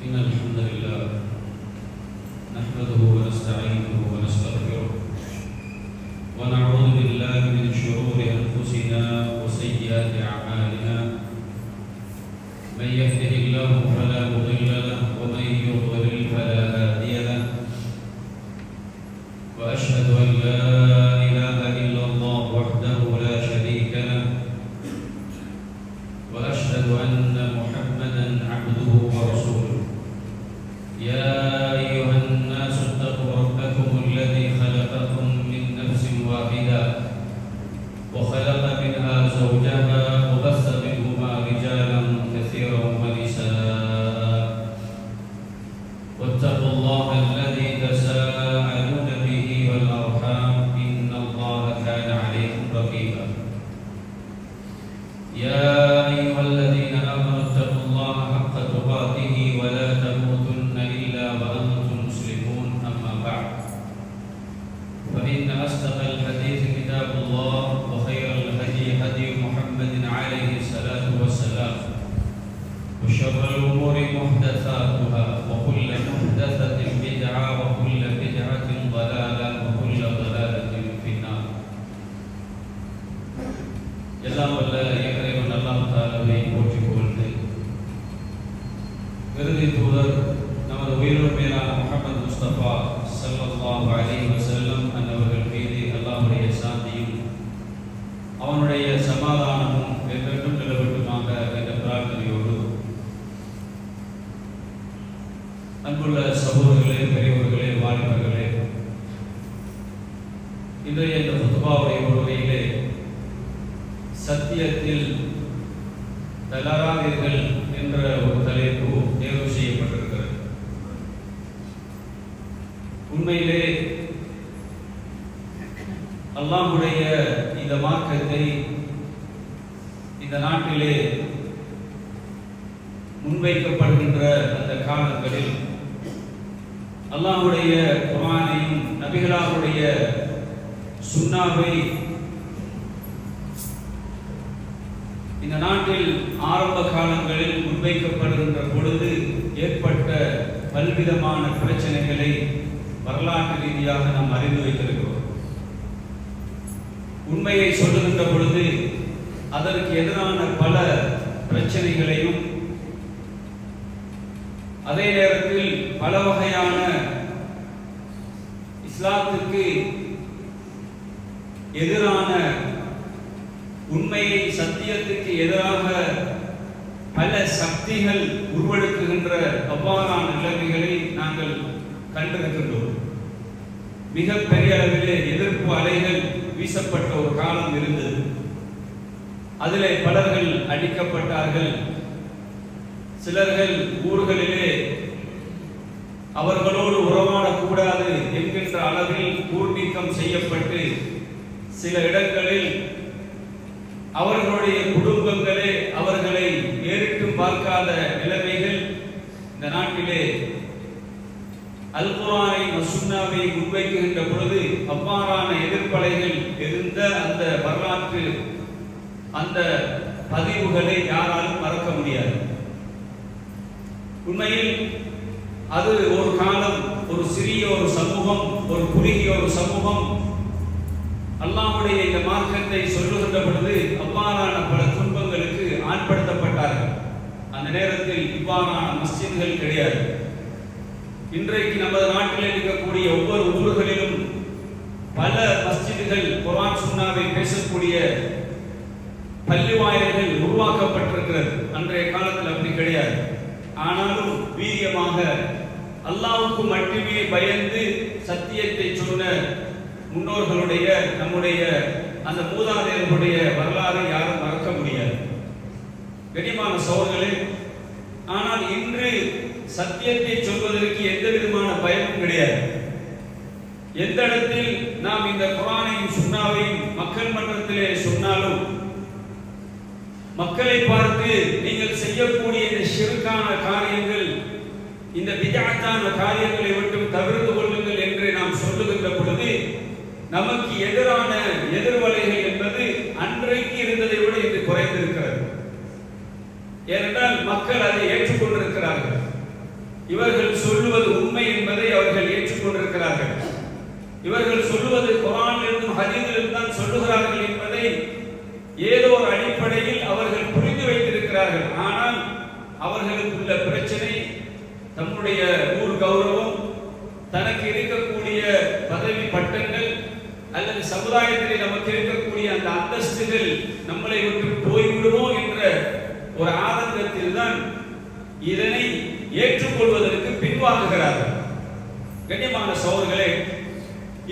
إن الحمد لله نحمده ونستعينه ونستغفره ونعوذ بالله من شرور أنفسنا وسيئات أعمالنا من يهده الله فلا مضل له ومن يضلل فلا هادي له وأشهد أن لا إله إلا الله وحده لا شريك له وأشهد أن محمدا عبده ورسوله يا أيها الناس اتقوا ربكم الذي خلقكم من نفس واحدة وخلق منها زوجها وبث منهما رجالا كثيرا ونساء واتقوا الله الذي تساءلون به والأرحام إن الله كان عليكم رقيبا يا أيها الذين آمنوا اتقوا الله حق تقاته ولا تموتن إلا وأنتم مسلمون أما بعد فإن أصدق الحديث كتاب الله وخير الهدي هدي محمد عليه الصلاة والسلام وشر الأمور محدثاتها وكل محدثة بدعة وكل بدعة ضلالة وكل ضلالة في النار எல்லாம் வல்ல இறைவன் அல்லாஹ் தஆலாவை போற்றிப் புகழ்ந்து இறுதி தூதர் நமது உயிரினும் மேலான முஹம்மது முஸ்தபா ஸல்லல்லாஹு அலைஹி வஸல்லம் அன்னவர்கள் மீது அல்லாஹ்வுடைய சாந்தியும் அவனுடைய சமாதானமும் என்றென்றும் நிலவட்டுமாக என்ற பிரார்த்தனையோடு அன்புள்ள சகோதரர்களே, பெரியவர்களே, வாலிபர்களே, இன்றைய இந்த குத்பாவுடைய முறையிலே சத்தியத்தில் தளராதீர்கள் என்ற ஒரு தலைப்பு தேர்வு செய்யப்பட்டிருக்கிறது. உண்மையிலே அல்லாஹ்வுடைய இந்த மார்க்கத்தை இந்த நாட்டிலே முன்வைக்கப்படுகின்ற அந்த காலங்களில் அல்லாஹ்வுடைய குர்ஆனையும் நபிகளாருடைய சுன்னாவை இந்த நாட்டில் ஆரம்ப காலங்களில் முன்வைக்கப்படுகின்ற பொழுது ஏற்பட்ட பல்விதமான பிரச்சனைகளை வரலாற்று ரீதியாக நாம் அறிந்து வைத்திருக்கிறோம். உண்மையை சொல்லுகின்ற பொழுது அதற்கு எதிரான பல பிரச்சனைகளையும் அதே நேரத்தில் பல வகையான இஸ்லாத்துக்கு எதிரான உண்மையை சத்தியத்துக்கு எதிராக பல சக்திகள் உருவெடுக்குகின்ற அவ்வாறான நிலைமைகளை நாங்கள் கண்டிருக்கின்றோம். மிக பெரிய அளவிலே எதிர்ப்பு அலைகள் வீசப்பட்ட ஒரு காலம் இருந்தது. அதிலே பலர்கள் அடிக்கப்பட்டார்கள். சிலர்கள் ஊர்களிலே அவர்களோடு உறவாடக்கூடாது என்கின்ற அளவில் ஊர் நீக்கம் செய்யப்பட்டு சில இடங்களில் அவர்களுடைய குடும்பங்களே அவர்களை ஏறிட்டும் பார்க்காத நிலைமைகள் இந்த நாட்டிலே அல் குர்ஆனை சுன்னாவை முன்வைக்கின்ற பொழுது அவ்வாறான எதிர்ப்பலைகள் இருந்த அந்த வரலாற்று அந்த பதிவுகளை யாராலும் மறக்க முடியாது. உண்மையில் அது ஒரு காலம், ஒரு சிறிய ஒரு சமூகம், ஒரு குறுகிய ஒரு சமூகம் அல்லாஹ்வுடைய இந்த மார்க்கத்தை சொல்லுகின்ற பொழுது அவ்வாறான பல துன்பங்களுக்கு ஆட்படுத்தப்பட்டார்கள். அந்த நேரத்தில் இவ்வாறான மஸ்ஜித்கள் கிடையாது. இன்றைக்கு நமது நாட்டில் இருக்கக்கூடிய ஒவ்வொரு ஊர்களிலும் பல மஸ்ஜித்கள் குர்ஆன் சுன்னாவை பேசக்கூடிய பள்ளிவாயல்கள் உருவாக்கப்பட்டிருக்கிறது. அன்றைய காலத்தில் அப்படி கிடையாது. ஆனாலும் வீரியமாக அல்லாஹ்வுக்கு மட்டுமே பயந்து சத்தியத்தை சொன்ன முன்னோர்களுடைய நம்முடைய அந்த மூதாதையர்களுடைய வரலாறை யாரும் மறக்க முடியாது. கனிமான சகோதரர்களே, ஆனால் இன்று சத்தியத்தை சொல்வதற்கு எந்த விதமான பயமும் கிடையாது. எந்த இடத்தில் நாம் இந்த குர்ஆனையும் சுன்னாவையும் மக்கள் மன்றத்திலே சொன்னாலும் மக்களை பார்த்து நீங்கள் செய்யக்கூடிய இந்த ஷிர்கான காரியங்கள், இந்த பித்அத்தான காரியங்களை விட்டு தவிர்த்து கொள்ளுங்கள் என்று நாம் சொல்லுகின்ற பொழுது நமக்கு எதிரான எதிர்வலைகள் என்பது அன்றைக்கு இருந்ததை விட இன்று குறைந்திருக்கிறது. ஏனென்றால் மக்கள் அதை ஏற்றுக்கொண்டிருக்கிறார்கள். இவர்கள் சொல்லுவது குர்ஆனிலிருந்தும் ஹதீஸிலிருந்து தான் சொல்லுகிறார்கள் என்பதை ஏதோ ஒரு அடிப்படையில் அவர்கள் புரிந்து வைத்திருக்கிறார்கள். ஆனால் அவர்களுக்குள்ள பிரச்சனை தம்முடைய ஊர் கௌரவம், தனக்கு இருக்கக்கூடிய பதவி பட்டங்கள் அல்லது சமுதாயத்திலே நமக்கு இருக்கக்கூடிய அந்த அந்தஸ்துகள் நம்மளை விட்டு போய்விடுமோ என்ற ஒரு ஆதங்கத்தில் தான் இதனை ஏற்றுக்கொள்வதற்கு பின்வாங்குகிறார்கள். கண்ணியமான சகோதரர்களே,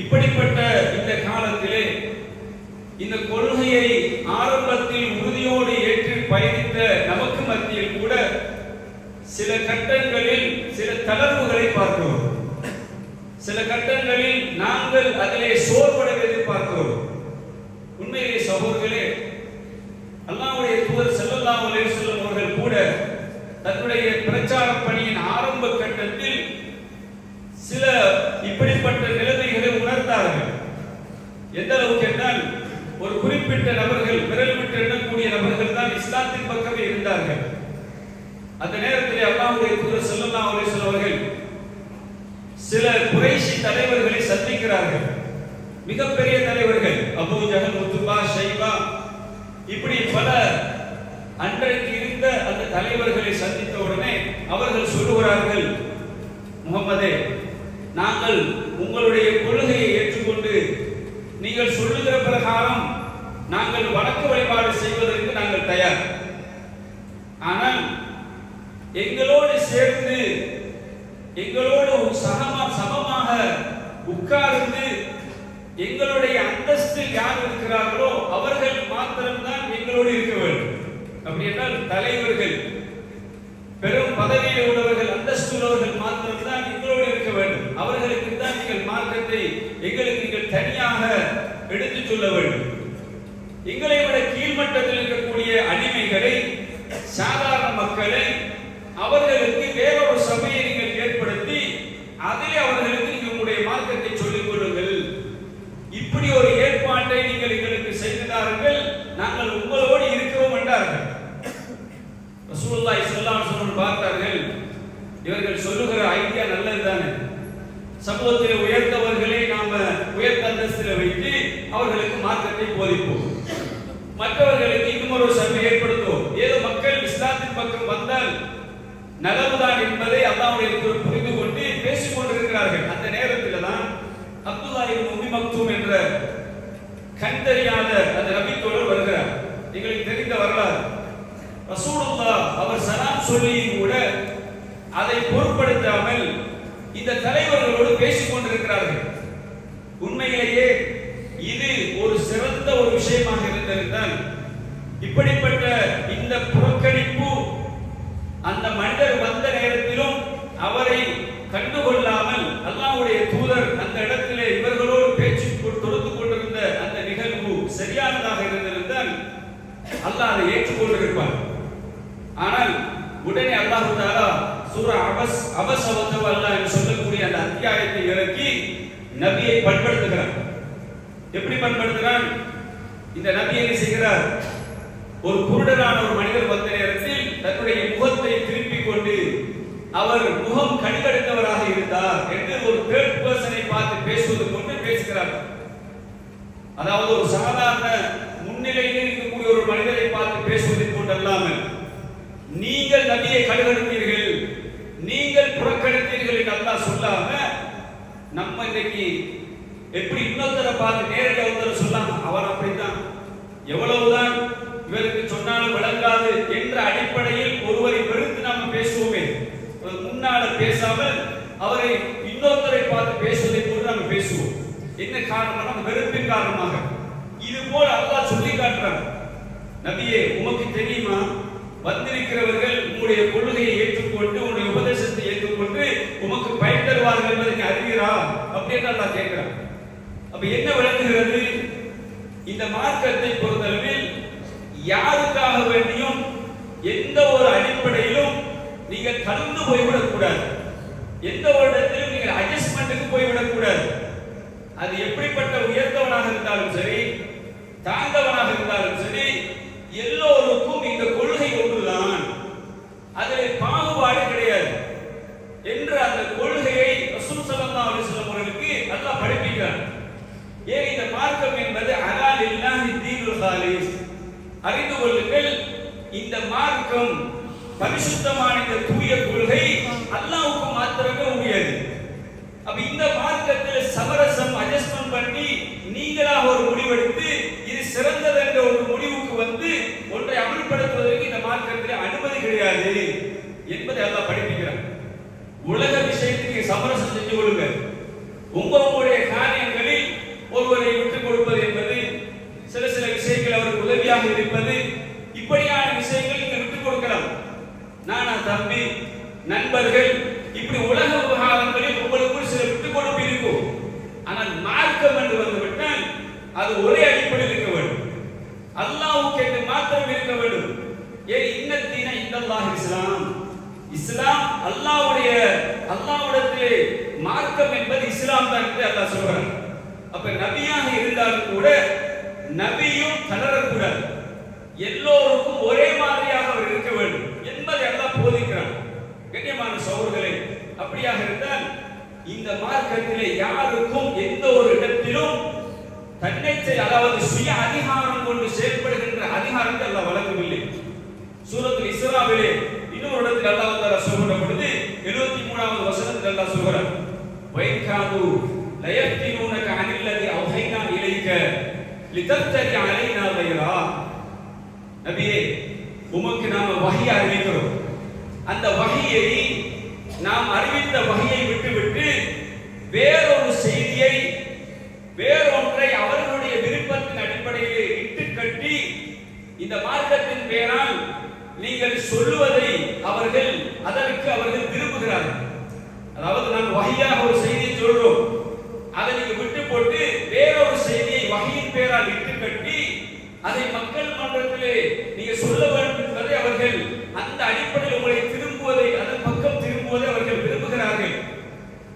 இப்படிப்பட்ட இந்த காலத்திலே இந்த கொள்கையை ஆரம்பத்தில் உறுதியோடு ஏற்று பயணித்த நமக்கு மத்தியில் கூட சில கட்டங்களில் சில தளர்வுகளை பார்க்கிறோம். சில கட்டங்களில் நாங்கள் அதிலே சோர்வடைவதை பார்க்கிறோம். உண்மையிலே சகோதரர்களே, அல்லாஹ்வுடைய தூதர் ஸல்லல்லாஹு அலைஹி வஸல்லம் அவர்கள் கூட தன்னுடைய பிரச்சார பணியின் ஆரம்ப கட்டத்தில் சில இப்படிப்பட்ட நிலைமைகளை உணர்ந்தார்கள். எந்த அளவுக்கு என்றால், ஒரு குறிப்பிட்ட நபர்கள், விரல் விட்டு எண்ணக்கூடிய நபர்கள் தான் இஸ்லாத்தின் பக்கமே இருந்தார்கள். அந்த நேரத்திலே அல்லாஹ்வுடைய தூதர் ஸல்லல்லாஹு அலைஹி வஸல்லம் அவர்கள் சில குறைஷி தலைவர்களை சந்திக்கிறார்கள். மிகப்பெரிய தலைவர்கள், அபூ ஜஹல், உத்பா, ஷைபா, இப்படி பல அன்றைக்கு இருந்த அந்த தலைவர்களை சந்தித்த உடனே அவர்கள் சொல்லுகிறார்கள், முகம்மதே, நாங்கள் உங்களுடைய கொள்கையை ஏற்றுக்கொண்டு நீங்கள் சொல்லுகிற பிரகாரம் நாங்கள் வணக்க வழிபாடு செய்வதற்கு நாங்கள் தயார். ஆனால் எங்களோடு சேர்ந்து எங்களோடு சமமாக உட்கார்ந்து எங்களுடைய அந்தஸ்தில் யார் இருக்கிறார்களோ அவர்கள் மாத்திரம்தான் எங்களோடு இருக்க வேண்டும். அப்படி என்றால் தலைவர்கள், பெரும் பதவியில் உள்ளவர்கள், அந்தஸ்து உள்ளவர்கள் மாத்திரம்தான் எங்களோடு இருக்க வேண்டும். அவர்களுக்கு தான் நீங்கள் மார்க்கத்தை எங்களுக்கு நீங்கள் தனியாக எடுத்து சொல்ல வேண்டும். எங்களை விட கீழ்மட்டத்தில் இருக்கக்கூடிய அடிமைகளை, சாதாரண மக்களை, அவர்களுக்கு வேறொரு சபையை நீங்கள் ஏற்படுத்தி அதிலே அவர்களுக்கு நீங்கள் உங்களுடைய மார்க்கத்தை சொல்லிக் கொள்ளுங்கள். இப்படி ஒரு ஏற்பாட்டை நீங்கள் எங்களுக்கு செய்தார்கள், நாங்கள் உங்களோடு இருக்கிறோம் என்றார்கள். ரசூலுல்லாஹி ஸல்லல்லாஹு அலைஹி வஸல்லம் பார்த்தார்கள், இவர்கள் சொல்லுகிற ஐடியா நல்லதுதானே, சமூகத்தில் உயர்ந்தவர்களை நாம உயர்ந்த அந்தஸ்தில் வைத்து அவர்களுக்கு மார்க்கத்தை போதிப்போம், மற்றவர்களுக்கு இன்னும் ஒரு சபை ஏற்படுத்துவோம், ஏதோ மக்கள் இஸ்லாத்தின் பக்கம் வந்தால் நலவுதான் என்பதை அல்லாஹ்வுடைய தூதர் புரிந்து கொண்டு பேசிக் கொண்டிருக்கிறார்கள். அந்த நேரத்தில் தான் அப்துல்லாஹ் இப்னு உம்மி மக்தூம் என்ற கண் தெரியாத அந்த நபித்தோழர் வருகிறார். எங்களுக்கு தெரிந்த வரலாறு. ரசூலுல்லாஹ் அவர் சலாம் சொல்லியும் கூட அதை பொருட்படுத்தாமல் இந்த தலைவர்களோடு பேசிக் கொண்டிருக்கிறார்கள். உண்மையிலேயே இது ஒரு சிறந்த ஒரு விஷயமாக இருந்திருந்தால், இப்படிப்பட்ட இந்த புறக்கணிப்பு அந்த மனிதர் வந்த நேரத்திலும் அவரை கண்டுகொள்ளாமல் அல்லாஹ்வுடைய தூதர் அந்த இடத்திலே இவர்களோடு பேச்சு தொடுத்து கொண்டிருந்த அந்த நிகழ்வு சரியானதாக இருந்திருந்தால் அல்லாஹ் அதை ஏற்றுக்கொண்டிருப்பார். ஆனால் உடனே அல்லாஹ் தஆலா சூரா அபஸ் வதவல்லா என்று சொல்லக்கூடிய அந்த அத்தியாயத்தை இறக்கி நபியை பண்படுத்துகிறார். எப்படி பண்படுத்துகிறார்? இந்த நபி என்ன செய்கிறார்? ஒரு குருடரான ஒரு மனிதர் வந்த நேரத்தில் தன்னுடைய முகத்தை திருப்பிக் கொண்டு அவர் முகம் கடிகடுத்தவராக இருந்தார் என்று ஒரு தேர்ட் பர்சனை பார்த்து பேசுவது கொண்டு பேசுகிறார். அதாவது ஒரு சாதாரண முன்னிலையில் இருக்கக்கூடிய ஒரு மனிதரை பார்த்து பேசுவதை கொண்டல்லாமல், நீங்கள் நபியை கடுகடுத்தீர்கள், நீங்கள் புறக்கணித்தீர்கள் என்று அல்லாஹ் சொல்லாம, நம்ம இன்னைக்கு எப்படி இன்னொருத்தரை பார்த்து நேரடியாக ஒருத்தரை சொல்லாம அவர் அப்படித்தான், எவ்வளவுதான் இவருக்கு சொன்னாலும் விளங்காது என்ற அடிப்படையில் ஒருவரை வெறுத்து நாம பேசுவோமே, முன்னால பேசாமல் அவரை இன்னொருத்தரை பார்த்து பேசுவதை போன்று நாம் பேசுவோம். என்ன காரணம்? நம்ம வெறுப்பின் காரணமாக. இது போல அல்லாஹ் சொல்லி காட்டுறார், நபியே உமக்கு தெரியுமா, வந்திருக்கிறவர்கள் உங்களுடைய கொள்கையை ஏற்றுக்கொண்டு உங்களுடைய உபதேசத்தை ஏற்றுக்கொண்டு உமக்கு பயன் தருவார்கள் என்பதை நீ அறிவீரா அப்படின்னு அல்லாஹ் கேட்கிறார். அப்ப என்ன விளங்குகிறது? இந்த மார்க்கத்தை பொறுத்தளவில் யாருக்காக வேண்டியும் எந்த ஒரு அடிப்படையிலும் நீங்கள் கலந்து போய்விடக் கூடாது. எந்த ஒரு இடத்திலும் நீங்கள் அட்ஜஸ்ட்மெண்ட்டுக்கு போய்விடக் கூடாது. அது எப்படிப்பட்ட உயர்ந்தவனாக இருந்தாலும் சரி, தாழ்ந்தவனாக இருந்தாலும் சரி, எல்லோருக்கும் இந்த கொள்கை ஒன்றுதான், அதில் பாகுபாடு கிடையாது என்ற அந்த கொள்கையை ரசூல் ஸல்லல்லாஹு அலைஹி வஸல்லம் அவர்களுக்கு அல்லாஹ் படிப்பிக்கிறார். அறிந்து கொள்ளுங்கள், இந்த மார்க்கம் பரிசுத்தமான இந்த தூய கொள்கை அல்லாஹ்வுக்கு மாத்திரமே உரியது. அப்ப இந்த மார்க்கத்தில் சமரசம் அட்ஜஸ்ட்மென்ட் பண்ணி நீங்களாக ஒரு முடிவெடுத்து இது சிறந்தது என்ற ஒரு முடிவுக்கு வந்து ஒன்றை அமல்படுத்துவதற்கு இந்த மார்க்கத்தில் அனுமதி கிடையாது என்பதை அல்லாஹ் படிப்பிக்கிறார். உலக விஷயத்துக்கு சமரசம் செஞ்சு கொள்ளுங்க. உங்களுடைய காரியங்களில் ஒருவரை விட்டுக் கொடுப்பது என்பது, சில விஷயங்கள் அவருக்கு உதவியாக இருப்பது, இப்படியான விஷயங்கள் நீங்க விட்டுக் கொடுக்கலாம். நானா தம்பி, நண்பர்கள், இப்படி உலக விவகாரங்களில் உங்களுக்குள் சில விட்டுக் கொடுப்பு இருக்கும். ஆனால் மார்க்கம் என்று வந்துவிட்டால் அது ஒரே அடிப்படையில் இருக்க வேண்டும். அல்லாஹ்வுக்கு என்று மாத்திரம் இருக்க வேண்டும். ஏன் இன்னத்தீன இன்னல்லாஹ் இஸ்லாம், இஸ்லாம் அல்லாஹ்விடத்திலே மார்க்கம் என்பது இஸ்லாம் தான் என்று அல்லாஹ் சொல்றார். அப்ப நபியாக இருந்தாலும் கூட நபியும் தளரக்கூடாது, எல்லோருக்கும் ஒரே மாதிரியாக அவர் இருக்க வேண்டும் என்பதை அல்லாஹ் போதிக்கிறார். கண்ணியமான சகோதரர்களே, அப்படியாக இருந்தால் இந்த மார்க்கத்திலே யாருக்கும் எந்த ஒரு இடத்திலும் தன்னிச்சை, அதாவது சுய அதிகாரம் கொண்டு செயல்படுகின்ற அதிகாரத்தை அல்லாஹ் வழங்கவில்லை. சூரத்துல் இஸ்ராவிலே இன்னொரு இடத்தில் அல்லாஹ் தஆலா சொல்கிற பொழுது 73வது வசனத்தில் அல்லாஹ் சொல்கிறார், வைகாது லயஃப்தினூனக அனில்லதி அவ்ஹைனா இலைக லிதஃப்தரி அலைனா கைரா. நபியே, உமக்கு நாம் வஹி அறிவிக்கிறோம். அந்த வஹியை, நாம் அறிவித்த வஹியை விட்டுவிட்டு வேறொரு செய்தியை, வேறொன்றை அவர்களுடைய விருப்பத்தின் அடிப்படையில் இட்டு கட்டி இந்த மார்க்கத்தின் பெயரால் நீங்கள் சொல்லுவதை அதற்கு அவர்கள் விரும்புகிறார்கள். அதாவது நான் வஹியாக ஒரு செய்தியை சொல்றோம், அதை நீங்க விட்டு போட்டு வேறொரு செய்தியை வஹியின் பெயரால் இட்டு கட்டி அதை மக்கள் மன்றத்திலே நீங்க சொல்ல வேண்டும் என்பதை அவர்கள் அந்த அடிப்படையில் உங்களை திரும்புவதை, அதன் பக்கம் திரும்புவதை அவர்கள் விரும்புகிறார்கள்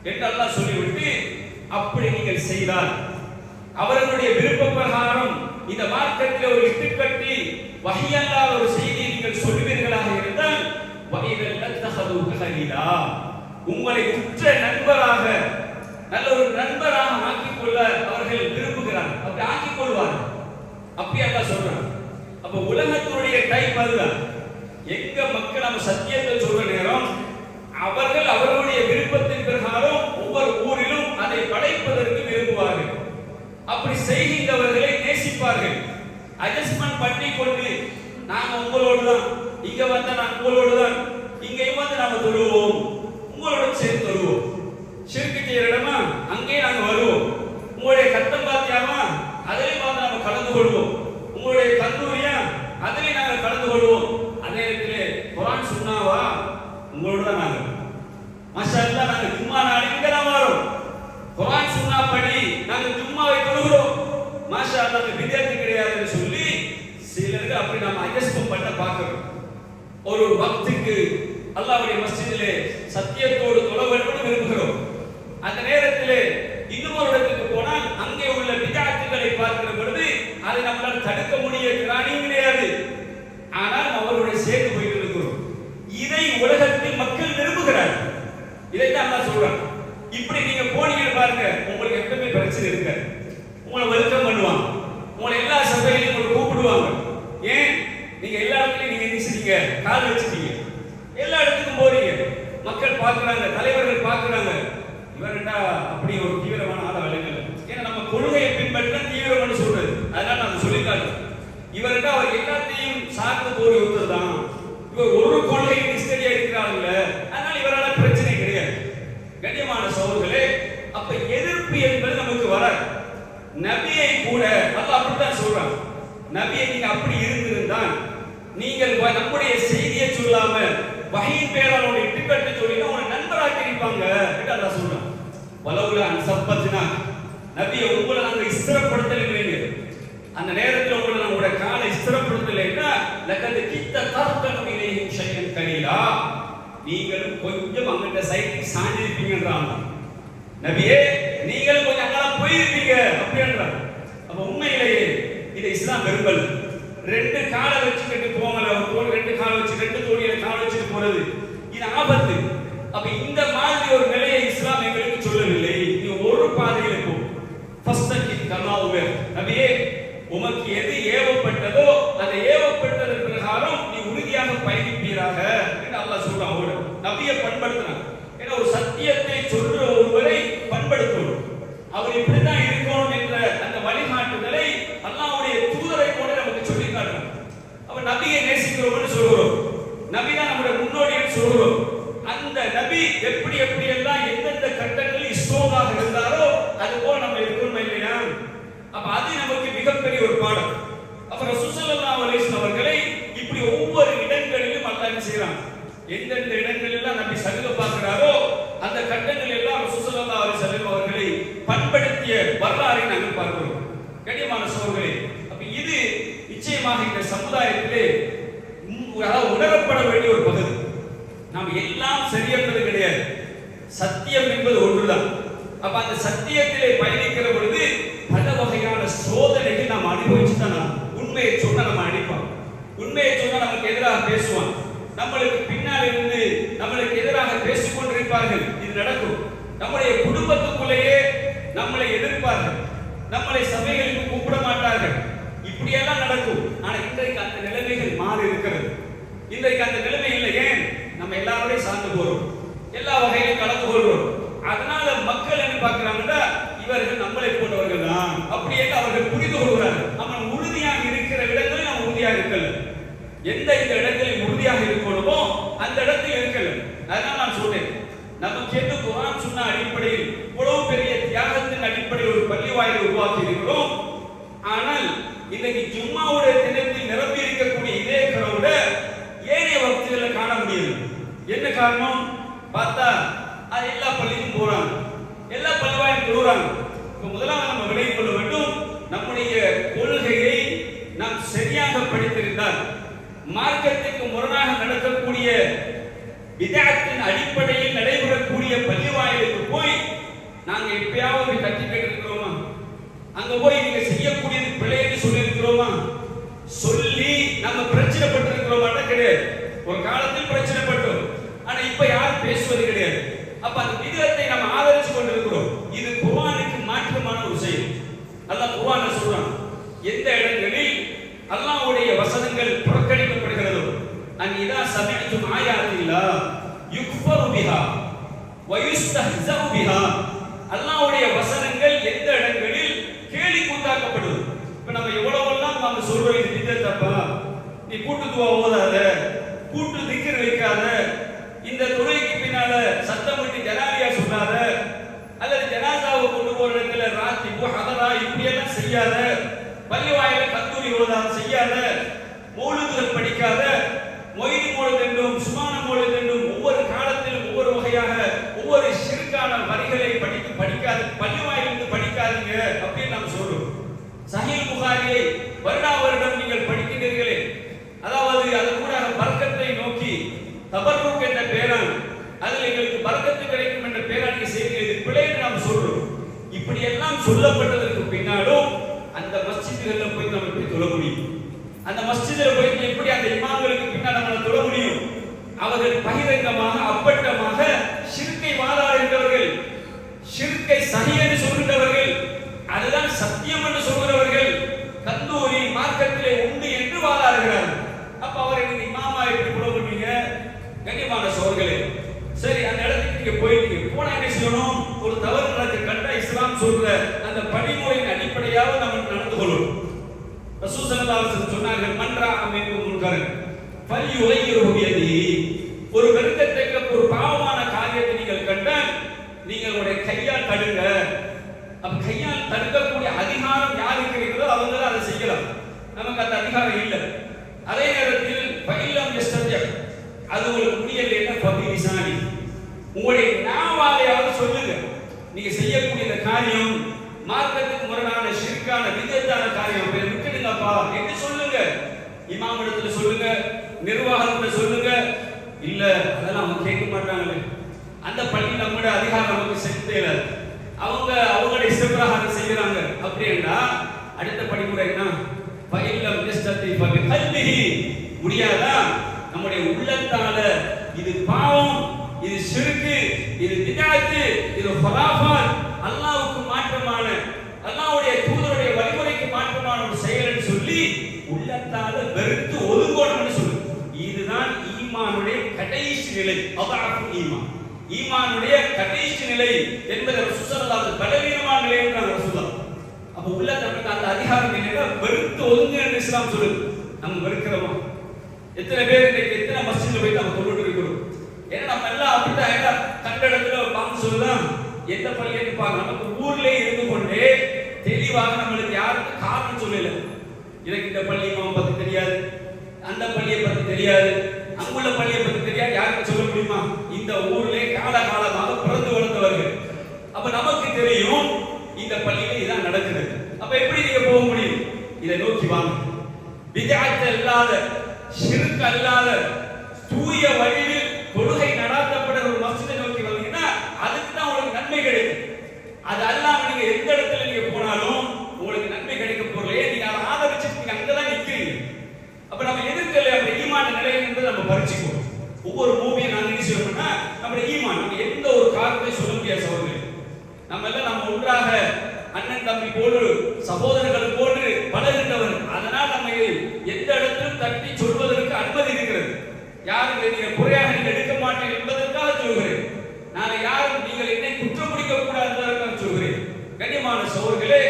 என்று அல்லாஹ் சொல்லிவிட்டு, அப்படி நீங்கள் செய்தால் அவர்களுடைய விருப்ப பிரகாரம் இந்த மார்க்கத்தில் ஒரு இட்டுக்கட்டி வஹியல்லாத ஒரு செய்தியை நீங்கள் சொல்லுவீர்களாக இருந்தால் உங்களை உற்ற நண்பராக, நல்ல ஒரு நண்பராக ஆக்கிக் கொள்ள அவர்கள் விரும்புகிறார்கள். அப்படி ஆக்கிக் கொள்வார்கள். அப்படி அல்லாஹ் சொல்றான். அப்ப உலகத்துடைய டைப் அதுதான். எங்க மக்கள் நம்ம சத்தியத்தை சொல்ற நேரம் அவர்கள் அவர்களுடைய விருப்பத்தின் பிரகாரம் ஒவ்வொரு ஊரிலும் அதை படைப்பதற்கு விரும்புவார்கள். அப்படி செய்கின்றவர்களை நேசிப்பார்கள். அட்ஜஸ்ட்மென்ட் பண்ணி கொண்டு நாங்க உங்களோடு தான், இங்க வந்தா நாங்க உங்களோடு தான், இங்கேயும் வந்து நாம தொழுவோம், உங்களோட சேர்ந்து தொழுவோம். ஷிர்க் செய்யற இடமா அங்கேயே நாங்க வருவோம். உங்களுடைய கட்டம் பாத்தியாமா அதிலையும் பார்த்து நாம கலந்து கொள்வோம். உங்களுடைய கல்லூரியா அதிலே நாங்கள் கலந்து கொள்வோம். அதே நேரத்திலே குர்ஆன் சுன்னாவா உங்களோட தான் நாங்க, மாஷா அல்லாஹ், நாங்க ஜும்மா நாளைக்கு தான் வரோம். குர்ஆன் சுன்னா படி நாங்க ஜும்மாவை தொழுகிறோம். மாஷா அல்லாஹ், அந்த வித்யார்த்தி கிடையாதுன்னு சொல்லி சிலருக்கு அப்படி நாம அட்ஜஸ்ட் பண்ண பார்க்கிறோம். ஒரு வக்துக்கு அல்லாஹ்வுடைய மஸ்ஜிதிலே சத்தியத்தோடு தொழ வேண்டும் விரும்புகிறோம். அந்த நேரத்திலே இன்னொரு இடத்துக்கு போனால் அங்கே உள்ள வித்யார்த்திகளை பார்க்கிற பொழுது அதை நம்மளால் தடுக்க முடிய திராணியும் கிடையாது. ஆனால் அவர்களுடைய சேர்ந்து போயிட்டு இருக்கிறோம். இதை உலகத்தில் மக்கள் விரும்புகிறார்கள். இதைத்தான் அல்லாஹ் சொல்றான். இப்படி நீங்க போனீங்க பாருங்க, உங்களுக்கு எப்பவுமே பிரச்சனை இருக்க, உங்களை வெல்கம் பண்ணுவாங்க, உங்களை எல்லா சபையிலும் உங்களை கூப்பிடுவாங்க. ஏன்? நீங்க எல்லா இடத்துலயும் நீங்க நினைச்சிட்டீங்க, கால் வச்சுட்டீங்க, எல்லா இடத்துக்கும் போறீங்க, மக்கள் பார்க்கிறாங்க, தலைவர்கள் பார்க்கிறாங்க, இவர்கிட்ட அப்படி ஒரு தீவிரமான ஆள விளங்கல. ஏன்னா நம்ம கொள்கையை பின்பற்ற தீவிரம்னு சொல்றது, அதனால நம்ம சொல்லிக்காட்டு. இவர்கிட்ட அவர் எல்லாத்தையும் சார்ந்து போற ஒருத்தர் தான், இவர் ஒரு கொள்கையை நிஷ்டடியா இருக்கிறாங்கல்ல, அதனால இவரால் பிரச்சனை கிடையாது. கண்ணியமான சகோதரர்களே, அப்ப எதிர்ப்பு என்பது நமக்கு வராது. நபியை கூட அல்லாஹ் அப்படித்தான் சொல்றான். நபியை நீங்க அப்படி இருந்திருந்தால், நீங்கள் நம்முடைய செய்தியை சொல்லாம வஹீன் பேரால் உங்களை இட்டுக்கட்டு சொல்லினா உங்களை நண்பராக்கி இருப்பாங்க என்று அல்லாஹ் சொல்றான். வலவுல அன்சப்பத்னா, நபியை உங்களை நாங்கள் ஸ்திரப்படுத்தலைங்க, அந்த நேரத்தில் உங்களை நம்முடைய காலை ஸ்திரப்படுத்தலைன்னா லக்கது கித்த தர்கனு இலைஹிம் ஷையன் கலீலா, நீங்களும் கொஞ்சம் அங்கிட்ட சைடுக்கு சாஞ்சிருப்பீங்கன்றாங்க. நபியே, நீங்களும் கொஞ்சம் அங்கெல்லாம் போயிருப்பீங்க அப்படின்றாங்க. அப்ப உண்மையிலேயே இதை இஸ்லாம் விரும்பல. ரெண்டு காலை வச்சுக்கிட்டு போங்கல, ரெண்டு காலை வச்சு ரெண்டு தோழியில காலை வச்சுட்டு போறது இது ஆபத்து. அப்ப இந்த மாதிரி ஒரு நிலையை இஸ்லாம் எங்களுக்கு சொல்லவில்லை. நீ ஒரு பாதையில போ. ஃபஸ்தகித் கமா உமர், நபியே உமக்கு எது ஏவப்பட்டதோ அந்த ஏவப்பட்டதன் பிரகாரம் நீ உறுதியாக பயணிப்பீராக என்று அல்லாஹ் சொல்றான். நபியை பண்படுத்தினான். ஏன்னா ஒரு சத்தியத்தை சொல்ற ஒருவரை பண்படுத்தணும், அவர் இப்படித்தான் இருக்கணும் என்ற அந்த வழிகாட்டுதலை அல்லாஹ்வுடைய தூதரை கூட நமக்கு சொல்லி காட்டுறான். அவர் நபியை நேசிக்கிறோம்னு சொல்கிறோம், நபி தான் நம்முடைய முன்னோடின்னு சொல்கிறோம். அந்த நபி எப்படி எப்படி எல்லாம் எந்தெந்த கட்டங்களில் ஸ்ட்ராங்காக இருந்தாரோ அது போல நம்ம இருக்கணும் இல்லையா? அப்ப அது நமக்கு மிகப்பெரிய ஒரு பாடம். அப்ப ரசூல் ஸல்லல்லாஹு அலைஹி வஸல்லம் அவர்களை இப்படி ஒவ்வொரு இடங்களிலும் அல்லாஹ் என்ன செய்றான், எந்தெந்த இடங்களெல்லாம் நபி சலுகை பார்க்கிறாரோ அந்த கட்டங்கள் எல்லாம் ரசூல் ஸல்லல்லாஹு அலைஹி வஸல்லம் அவர்களை பண்படுத்திய வரலாறை நாங்கள் பார்க்கிறோம். கண்ணியமான சகோதரர்களே, அப்ப இது நிச்சயமாக இந்த சமுதாயத்திலே உணரப்பட வேண்டிய ஒரு பகுதி. நாம் எல்லாம் சரியென்பது கிடையாது, சத்தியம் என்பது ஒன்றுதான். அப்ப அந்த சத்தியத்திலே பயணிக்கிற பொழுது பல வகையான சோதனைகள் நாம் அனுபவிச்சு தான். உண்மையை சொன்னா நம்ம அடிப்பான், உண்மையை சொன்னா நமக்கு எதிராக பேசுவான், நம்மளுக்கு பின்னால் இருந்து நம்மளுக்கு எதிராக பேசிக் கொண்டிருப்பார்கள். இது நடக்கும். நம்முடைய குடும்பத்துக்குள்ளேயே நம்மளை எதிர்ப்பார்கள், நம்மளை சபைகளுக்கு கூப்பிட மாட்டார்கள், இப்படியெல்லாம் நடக்கும். ஆனா இன்றைக்கு அந்த நிலைமைகள் மாறி இருக்கிறது. இன்றைக்கு அந்த நிலைமை இல்லை. ஏன்? நம்ம எல்லாரோடையும் சார்ந்து போறோம், எல்லா வகையிலும் கலந்து கொள்றோம். அதனால மக்கள் என்ன பார்க்கிறாங்கன்னா இவர்கள் நம்மளை போன்றவர்கள் தான் அப்படியே அவர்கள் புரிந்து கொள்கிறார்கள். நம்ம உறுதியாக இருக்கிற இடங்களில் நம்ம உறுதியாக இருக்கல, எந்த இந்த இடங்களில் உறுதியாக இருக்கணுமோ அந்த இடத்தில் இருக்கல. அதனால நான் சொன்னேன், நமக்கு எந்த குர்ஆன் சுன்னா அடிப்படையில் இவ்வளவு பெரிய தியாகத்தின் அடிப்படையில் ஒரு பள்ளி வாயிலை உருவாக்கி இருக்கிறோம். ஆனால் இன்னைக்கு ஜும்மாவுடைய தினத்தில் நிரம்பி இருக்கக்கூடிய இதே கிரௌட ஏனைய வக்துகளில் காண முடியல. என்ன காரணம் பார்த்தா அது எல்லா பள்ளிக்கும் போறாங்க, எல்லா பள்ளிவாயும் தொழுறாங்க. இப்ப முதலாவது நம்ம விளங்கிக் கொள்ள வேண்டும், நம்முடைய கொள்கையை நாம் சரியாக படித்திருந்தால் மார்க்கத்துக்கு முரணாக நடக்கக்கூடிய விதத்தின் அடிப்படையில் நடைபெறக்கூடிய பள்ளிவாயிலுக்கு போய் நாங்க எப்பயாவது கட்டி கேட்டிருக்கிறோமா? அங்க போய் நீங்க செய்யக்கூடியது பிழைன்னு சொல்லி இருக்கிறோமா? சொல்லி நம்ம பிரச்சனைப்பட்டிருக்கிறோமா? கிடையாது. ஒரு காலத்தில் பிரச்சனைப்பட்டோம், ஆனா இப்ப யாரும் பேசுவது கிடையாது. அப்ப அந்த விதத்தை நம்ம ஆதரிச்சு கொண்டிருக்கிறோம். இது குர்ஆனுக்கு மாற்றமான ஒரு செயல். அல்லாஹ் குர்ஆன்ல சொல்றான், எந்த இடங்களில் அல்லாஹ்வுடைய வசனங்கள் புறக்கணிக்கப்படுகிறதோ, அன் இதா சமிஅதும் ஆயாத்தில்லாஹ் யுக்ஃபரு பிஹா வ யுஸ்தஹ்ஸஉ பிஹா, அல்லாஹ்வுடைய வசனங்கள் எந்த இடங்களில் கேலி கூத்தாக்கப்படுது. இப்ப நம்ம எவ்வளவெல்லாம் நாம சொல்றோம், இது விதத்தப்பா, நீ கூட்டு துவா ஓதாத, கூட்டு திக்ர் வைக்காத, இந்த துறைக்கு பின்னால சத்தம் விட்டு ஜனாலியா சொல்லாத, அல்லது ஜனாசாவை கொண்டு போற இடத்துல ராத்திபு ஹதரா இப்படி எல்லாம் செய்யாத, பள்ளி வாயில கத்தூரி ஓதாத செய்யாத, மௌலிதுகள் படிக்காத, மொய்து மௌலித் என்றும் சுமான மௌலித் என்றும் ஒவ்வொரு காலத்திலும் ஒவ்வொரு வகையாக ஒவ்வொரு ஷிர்கான வரிகளை படிக்காத, பள்ளி வாயிலிருந்து படிக்காதீங்க அப்படின்னு நாம் சொல்றோம். சஹீஹ் புகாரியை வருடா வருடம் நீங்கள் படிக்கிறீர்களே, அதாவது அது கூட பரக்கத்தை நோக்கி தபர்ருக் என்ற பேரால் அதில் எங்களுக்கு பரக்கத்து கிடைக்கும் என்ற பேரால் நீங்க செய்கிறீர்கள், பிழை என்று நாம் சொல்றோம். இப்படி எல்லாம் சொல்லப்பட்டதற்கு பின்னாலும் அந்த மஸ்ஜிதுகள்ல போய் நம்ம எப்படி தொழ முடியும்? அந்த மஸ்ஜிதில் போய் எப்படி அந்த இமாம்களுக்கு பின்னால் நம்மளால தொழ முடியும்? அவர்கள் பகிரங்கமாக அப்பட்டமாக ஷிர்கை வாதாடுகின்றவர்கள், ஷிர்கை சஹி என்று சொல்கின்றவர்கள், அதுதான் சத்தியம் என்று சொல்கிறவர்கள், கந்தூரி மார்க்கத்திலே உண்டு என்று வாதாடுகிறார்கள். அப்ப அவர்கள் இமாமா எப்படி தொழ முடியுங்க? கண்ணியமான சகோதரர்களே, சரி அந்த இடத்துக்கு நீங்க போயிட்டீங்க, போனா என்ன செய்யணும்? ஒரு தவறு நடக்க கண்டா இஸ்லாம் சொல்ற அந்த படிமுறையின் அடிப்படையாக நம்ம நடந்து கொள்ளணும். ரசூல் ஸல்லல்லாஹு அலைஹி வஸல்லம் சொன்னார்கள், மன்ரா மின்கும் முன்கரன் ஃபல்யுகையிரு பியதிஹி, ஒரு வெறுக்கத்தக்க ஒரு பாவமான காரியத்தை நீங்கள் கண்டால் நீங்கள் உங்களுடைய கையால் தடுங்க. அப்ப கையால் தடுக்கக்கூடிய அதிகாரம் யாருக்கு இருக்கிறதோ அவங்க தான் அதை செய்யலாம், நமக்கு அந்த அதிகாரம் இல்லை. அதே நேரத்தில் ஃபைலம் யஸ்தத்ய, அது உங்களுக்கு முடியலைன்னா ஃபபிலிசானி, உங்களுடைய நாவாலையாவது சொல்லுங்க, நீங்க செய்யக்கூடிய இந்த காரியம் மார்க்கத்துக்கு முரணான ஷிர்கான விதத்தான காரியம், விட்டுடுங்கப்பா என்று சொல்லுங்க. இமாமிடத்துல சொல்லுங்க, நிர்வாகத்துல சொல்லுங்க. இல்ல அதெல்லாம் அவங்க கேட்க மாட்டாங்களே, அந்த பள்ளி நம்முடைய அதிகாரம் நமக்கு செலுத்தல, அவங்களுடைய இஷ்டப்பிரகாரம் செய்யறாங்க அப்படின்னா அடுத்த படிமுறை என்ன? ஃபைலம் யஸ்தத்தி ஃபபிகல்பிஹி, முடியாதா? நம்முடைய உள்ளத்தால இது பாவம், இது ஷிர்க், இது பித்அத், இது ஃபராஃபாத், அல்லாஹ்வுக்கு மாற்றமான, அல்லாஹ்வுடைய தூதருடைய வழிமுறைக்கு மாற்றமான ஒரு செயல்னு சொல்லி உள்ளத்தால வெறுத்து ஒதுங்கணும்னு சொல்லு. இதுதான் ஈமானுடைய கடைசி நிலை. அதாஃபு ஈமான், ஈமானுடைய கடைசி நிலை என்பதை ரசூல் ஸல்லல்லாஹு அலைஹி வஸல்லம் பலவீனமான நிலை என்றாங்க ரசூலுல்லாஹ். அப்ப உள்ளத்தற்கு அந்த அதிகாரம் இல்லைன்னா வெறுத்து ஒதுங்க என்று இஸ்லாம் சொல்லுது. நம்ம வெறுக்கிறோமா? எத்தனை பேர் இன்னைக்கு எத்தனை மஸ்ஜித்ல போய் நம்ம தொழுது இருக்கிறோம்? ஏன்னா நம்ம எல்லாம் அப்படித்தான் கண்ட இடத்துல பாங்க சொல்லலாம். எந்த பள்ளியை பாருங்க, நமக்கு ஊர்லயே இருந்து கொண்டே தெளிவாக நம்மளுக்கு யாருக்கு காரணம் சொல்லல. எனக்கு இந்த பள்ளி பத்தி தெரியாது, அந்த பள்ளியை பத்தி தெரியாது, அங்குள்ள பள்ளியை பத்தி தெரியாது, யாருக்கு சொல்ல முடியுமா? இந்த ஊர்ல காலகாலமாக பிறந்து வளர்ந்தவர்கள். அப்ப நமக்கு தெரியும் இந்த பள்ளியில இதான் நடக்குது. அப்ப எப்படி நீங்க போக முடியும்? இதை நோக்கி வாங்க. பித்அத் அல்லாத, ஷிர்க் அல்லாத, தூய வழியில் தொழுகை நடாத்தப்படுற ஒரு மஸ்ஜிதை நோக்கி வந்தீங்கன்னா அதுக்கு தான் உங்களுக்கு நன்மை கிடைக்கும். அது அல்லாம நீங்க எந்த இடத்துல நீங்க போனாலும் உங்களுக்கு நன்மை கிடைக்க போறலையே, நீங்க அதை ஆதரிச்சு நீங்க அங்கதான் நிக்கிறீங்க. அப்ப நம்ம எதிர்க்கல அப்படி ஈமான நிலை என்பதை நம்ம பரிச்சுக்குவோம். ஒவ்வொரு மூவியை நாங்க என்ன செய்யணும்னா நம்ம ஈமான், நம்ம எந்த ஒரு காரணத்தை சொல்ல முடியாது சகோதரர்களே. நம்ம எல்லாம் நம்ம ஒன்றாக அண்ணன் தம்பி போன்று சகோதரர்கள் போன்று பழகின்றவர். அதனால் நம்ம எந்த இடத்திலும் தட்டி சொல்வதற்கு அனுமதி இருக்கிறது. யாரும் நீங்க குறையாக நீங்க எடுக்க மாட்டேன் என்பதற்காக சொல்கிறேன். நான் யாரும் நீங்கள் என்னை குற்றம் பிடிக்க கூடாது என்பதற்காக சொல்கிறேன். கண்ணியமான சகோதரர்களே,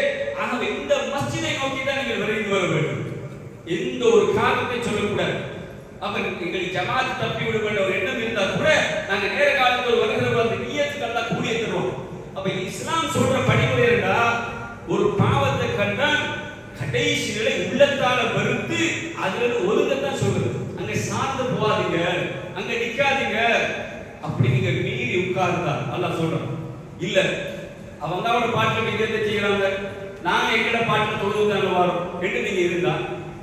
ஆகவே இந்த மஸ்ஜிதை நோக்கி தான் நீங்கள் விரைந்து வர வேண்டும். எந்த ஒரு காரணத்தை சொல்லக்கூடாது. அப்ப எங்களுக்கு ஜமாத் தப்பி விட வேண்டிய ஒரு எண்ணம் இருந்தா கூட நாங்க நேர காலத்தில் வருகிற அந்த நியத்துக்கெல்லாம் கூடிய தருவோம். அப்ப இஸ்லாம் சொல்ற படிமுறை இருந்தா ஒரு பாவத்தை கண்டால் கடைசி நிலை உள்ளத்தால வெறுத்து அதுல ஒதுங்கத்தான் சொல்றது. அங்க சார்ந்து போகாதீங்க, அங்க நிக்காதீங்க. அப்படி நீங்க மீறி உட்கார்ந்தா அல்லாஹ் சொல்றான், இல்ல அவங்க அவட பாட்டுல நீங்க என்ன செய்யறாங்க, நாங்க எங்கட பாட்டுல தொழுதுதாங்க வரோம் என்று நீங்க இருந்தா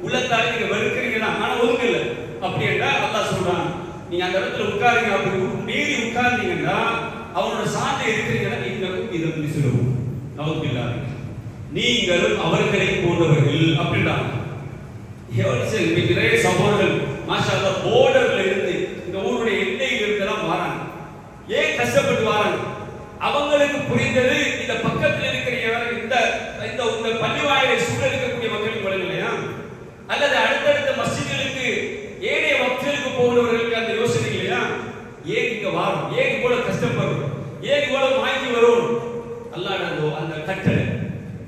உள்ளத்தால நீங்க வெறுக்கிறீங்க தான், ஆனா ஒதுங்க இல்ல. அப்படி என்றா அல்லாஹ் சொல்றான், நீங்க அந்த இடத்துல உட்காருங்க. அப்படி மீறி உட்கார்ந்தீங்கன்னா அவனோட சார்ந்து இருக்கிறீங்கன்னா நீங்களும் இதை சொல்லுவோம் நவுபில்லாஹ், நீங்களும் அவர்களை போன்றவர்கள் அப்படின்றாங்க. நிறைய சகோதரர்கள் மாஷா அல்லாஹ் போர்டர்ல இருந்து இந்த ஊருடைய எல்லையில் இருந்தெல்லாம் வராங்க. ஏன் கஷ்டப்பட்டு வராங்க? அவங்களுக்கு புரிந்தது இந்த பக்கத்தில் இருக்கிற இந்த இந்த பள்ளிவாயலை சூழ இருக்கக்கூடிய மக்களுக்கு வழங்க இல்லையா, அல்லது அடுத்தடுத்த மஸ்ஜிதுகளுக்கு ஏனைய வக்ஃபுகளுக்கு போகிறவர்களுக்கு அந்த யோசனை இல்லையா, ஏன் இங்க வரும், ஏன் இவ்வளவு கஷ்டப்படுறோம், ஏன் இவ்வளவு வாங்கி வரும்? அல்லாஹ் அந்த கட்டளை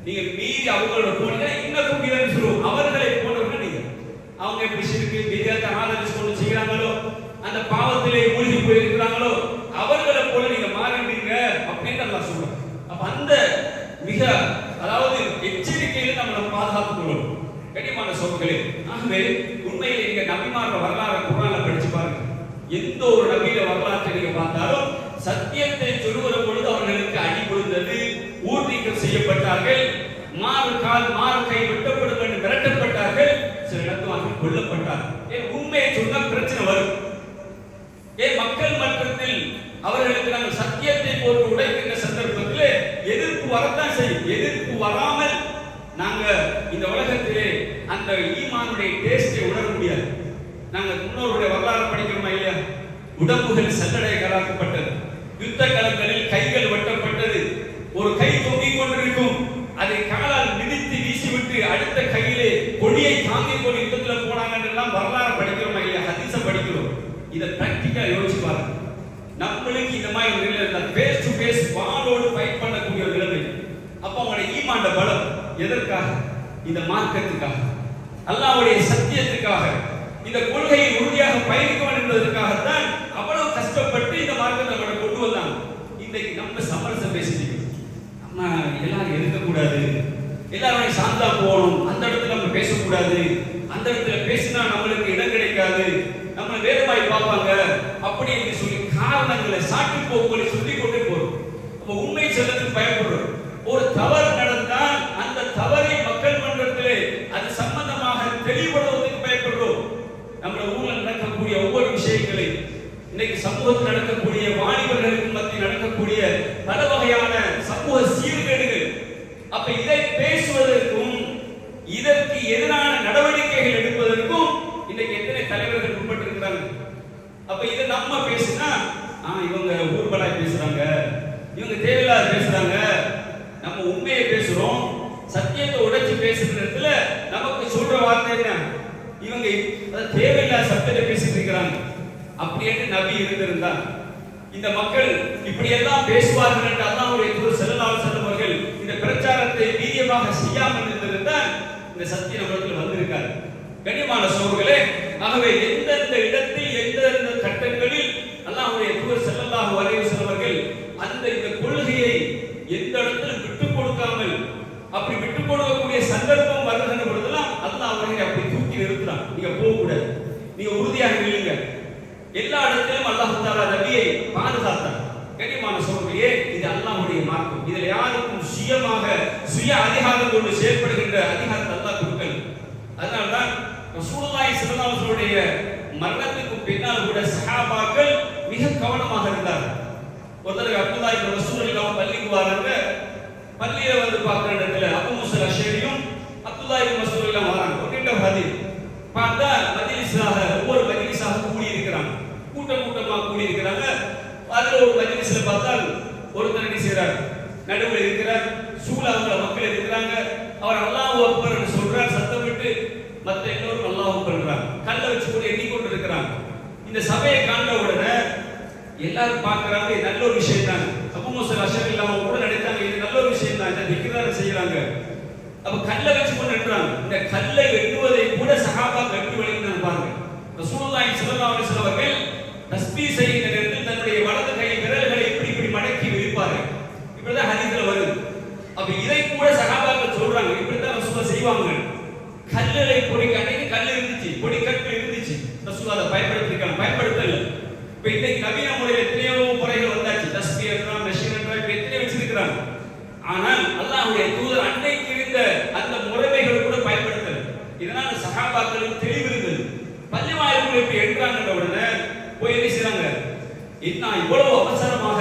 நீங்க மீறி அவங்களோட போனீங்கன்னா இன்னும் மீறி சொல்லுவோம். அவர்களை போனவர்கள் நீங்க அவங்க எப்படி சிறுக்கு விதத்தை ஆதரிச்சு கொண்டு செய்யறாங்களோ, அந்த பாவத்திலே மூழ்கி போயிருக்கிறாங்களோ அவர்களை போல நீங்க மாறிடுங்க அப்படின்னு அல்லாஹ் சொல்றாங்க. அப்ப அந்த மிக அதாவது எச்சரிக்கையில் நம்ம பாதுகாத்துக் கொள்ளணும். கண்ணியமான சகோதரர்களே, ஆகவே உண்மையிலே நீங்க நபிமாரோட வரலாறு குர்ஆன்ல படிச்சு பாருங்க. எந்த ஒரு நபியோட வரலாற்றை நீங்க பார்த்தாலும் சத்தியத்தை சொல்லுகிற பொழுது அவர்களுக்கு அடி விழுந்தது, ஊர் நீக்கம் செய்யப்பட்டார்கள், மாறு கால் மாறு கை வெட்டப்படும் என்று மிரட்டப்பட்டார்கள், சில இடத்துவார்கள் கொல்லப்பட்டார்கள். ஏன் உண்மையை சொன்னா பிரச்சனை வரும். ஏன் மக்கள் மன்றத்தில் அவர்களுக்கு நாங்கள் சத்தியத்தை போட்டு உடைக்கின்ற சந்தர்ப்பத்தில் எதிர்ப்பு வரத்தான் செய்யும். எதிர்ப்பு வராமல் நாங்க இந்த உலகத்திலே அந்த ஈமானுடைய டேஸ்டை உணர முடியாது. நாங்க முன்னோருடைய வரலாறு படிக்கிறோமா இல்லையா? உடம்புகள் சல்லடைகளாக்கப்பட்டது, யுத்த களங்களில் கைகள் வெட்டப்பட்டது, ஒரு கை தொங்கிக் கொண்டிருக்கும், அதை காலால் மிதித்து வீசிவிட்டு அடுத்த கையிலே கொடியை தாங்கிக் கொண்டு யுத்தத்தில் போனாங்க எல்லாம் வரலாறு படிக்கிறோமா இல்லையா? ஹதீஸ படிக்கிறோம். இதை பிராக்டிக்கலா யோசிச்சு பாருங்க. நம்மளுக்கு இந்த மாதிரி ஒரு நிலை இருந்தா ஃபேஸ் டு ஃபேஸ் வாளோடு ஃபைட் பண்ணக்கூடிய ஒரு நிலைமை. அப்ப அவங்களுடைய ஈமான்ட பலம் எதற்காக? இந்த மார்க்கத்துக்காக, அல்லாஹ்வுடைய சத்தியத்துக்காக, இந்த கொள்கையை உறுதியாக பயணிக்க வேண்டும் என்பதற்காகத்தான் அவ்வளவு கஷ்டப்பட்டு இந்த மார்க்கத்தை நம்ம கொண்டு வந்தாங்க. இன்றைக்கு நம்ம சமரசம் பேசிட்டு நம்ம எல்லாரும் இருக்கக்கூடாது, எல்லாரும் சாந்தா போகணும், அந்த இடத்துல நம்ம பேசக்கூடாது, அந்த இடத்துல பேசினா நம்மளுக்கு இடம் கிடைக்காது, நம்ம வேறுபாய் பார்ப்பாங்க அப்படி என்று சொல்லி காரணங்களை சாட்டு போக்குகளை சொல்லி கொண்டே போறோம். நம்ம உண்மை செல்லத்துக்கு பயப்படுறோம். ஒரு தவறு நடந்தால் அந்த தவறை மக்கள் மன்றத்திலே அது சம்பந்தமாக தெளிவுபடுவதற்கு பயப்படுறோம். நம்ம ஊர்ல நடக்கக்கூடிய ஒவ்வொரு விஷயங்களை, இன்னைக்கு சமூகத்தில் நடக்கக்கூடிய வாலிபர்களுக்கு மத்தியில் நடக்கக்கூடிய பல வகையான சமூக சீர்கேடுகள், அப்ப இதை பேசுவதற்கும் இதற்கு எதிரான நடவடிக்கைகள் எடுப்பதற்கும் இன்னைக்கு எத்தனை தலைவர்கள் உட்பட்டிருக்கிறாங்க. அப்ப இதை நம்ம பேசினா இவங்க ஊர்வலாய் பேசுறாங்க, இவங்க தேவையில்லாத பேசுறாங்க. நம்ம உண்மையை பேசுறோம், சத்தியத்தை உடைச்சு பேசுற இடத்துல நமக்கு சொல்ற வார்த்தை என்ன? இவங்க தேவையில்லாத சத்தியத்தை பேசிட்டு இருக்கிறாங்க. அப்படி என்று நபி இருந்திருந்தார் இந்த மக்கள் இப்படி எல்லாம் பேசுவார்கள் என்று அல்லாஹ்வுடைய தூதர் ஸல்லல்லாஹு அலைஹி வஸல்லம் அவர்கள் இந்த பிரச்சாரத்தை வீரியமாக செய்யாமல் இருந்திருந்தால் இந்த சத்தியம் நம்மளுக்கு வந்திருக்காது. கண்ணியமான சகோதரர்களே, ஆகவே எந்தெந்த இடத்தில் எந்தெந்த கட்டங்களில் அல்லாஹ்வுடைய தூதர் ஸல்லல்லாஹு அலைஹி வஸல்லம் அவர்கள் அந்த இந்த கொள்கையை எந்த இடத்திலும் விட்டுக் கொடுக்காமல், அப்படி விட்டுக் கொடுக்கக்கூடிய சந்தர்ப்பம் வருகின்ற பொழுதெல்லாம் அல்லாஹ் அவர்களை அப்படி தூக்கி நிறுத்துறான். நீங்க போக கூடாது, நீங்க உறுதியாக நில்லுங்க. எல்லா இடத்திலும் அல்லாஹ் தஆலா நபியை பாதுகாத்தார். கண்ணியமான சகோதரர்களே, இது அல்லாஹ்வுடைய மார்க்கம். இதில் யாருக்கும் சுய அதிகாரம் கொண்டு செயல்படுகின்ற அதிகாரத்தை அல்லாஹ் கொடுக்கல. அதனால்தான் ரசூலுல்லாஹி ஸல்லல்லாஹு அலைஹி வஸல்லம் மரணத்துக்கு பின்னால் கூட சஹாபாக்கள் மிக கவனமாக இருந்தார்கள். ஒரு தடவை அப்துல்லாஹ் இப்னு ரசூலுல்லாஹ் பள்ளிக்கு வராங்க. பள்ளியில வந்து பார்க்குற இடத்துல அபூ மூஸா அஷ்அரியும் அப்துல்லாஹ் இப்னு ரசூலுல்லாஹ் வராங்க. ஒரு ஹதீஸ் பார்த்தா மஜ்லிஸாக ஒவ்வொரு மஜ்லிஸாக கூடி இருக்கிறாங்க, கூட்டமாக கூடி இருக்கிறாங்க. அதுல ஒரு மஜ்லிஸ்ல பார்த்தால் ஒருத்தர் என்ன செய்றார், நடுவில் இருக்கிறார், சூழாவுல மக்கள் இருக்கிறாங்க. அவர் அல்லாஹ் அக்பர் என்று சொல்றார் சத்தமிட்டு, மற்ற எல்லோரும் அல்லாஹ் அக்பர்ன்றாங்க. கல்லை வச்சு கூட எண்ணிக்கொண்டு இருக்கிறாங்க. இந்த சபையை கண்ட உடனே எல்லாரும் பார்க்கறாங்க, இது நல்ல ஒரு விஷயம் தான். அபூ மூஸா அஷ்அரி இல்லாம கூட நினைத்தாங்க, இது நல்ல ஒரு விஷயம் தான், இந்த திக்ரான செய்யறாங்க. அப்ப கல்லை வச்சு கொண்டு நின்றாங்க. இந்த கல்லை வெட்டுவதை கூட சஹாபாக்கள் எப்படி வழிந்தாங்க பாருங்க. ரசூலுல்லாஹி ஸல்லல்லாஹு அலைஹி வஸல்லம் அவர்கள் தஸ்பீஹ் செய்கிற நேரத்தில் தன்னுடைய வலது கை விரல்களை இப்படி மடக்கி விரிப்பார்கள். இப்படிதான் ஹதீஸ்ல வருது. அப்ப இதை கூட சஹாபாக்கள் சொல்றாங்க, இப்படிதான் ரசூலுல்லாஹ் செய்வாங்க. கல்லை அன்னைக்கு கல் இருந்துச்சு, பொடிக்கட்டு இருந்துச்சு, ரசூலுல்லாஹ் அதை பயன்படுத்தல. இப்ப இன்னைக்கு நவீன முறையில் எத்தனையோ முறைகள் வந்தாச்சு, தஸ்பீஹ் என்றால் நஷீர் என்றால் இப்ப எத்தனையோ வச்சிருக்கிறாங்க. ஆனால் அல்லாஹ்வுடைய தூதர் அன்னைக்கு இருந்த அந்த முறைமைகளை கூட பயன்படுத்தல. இதனால சஹாபாக்களுக்கு தெளிவு இருந்தது. பள்ளிவாயிலுக்குள்ள இப்படி என்றாங்க உடனே போய் என்ன செய்றாங்க, என்ன இவ்வளவு அவசரமாக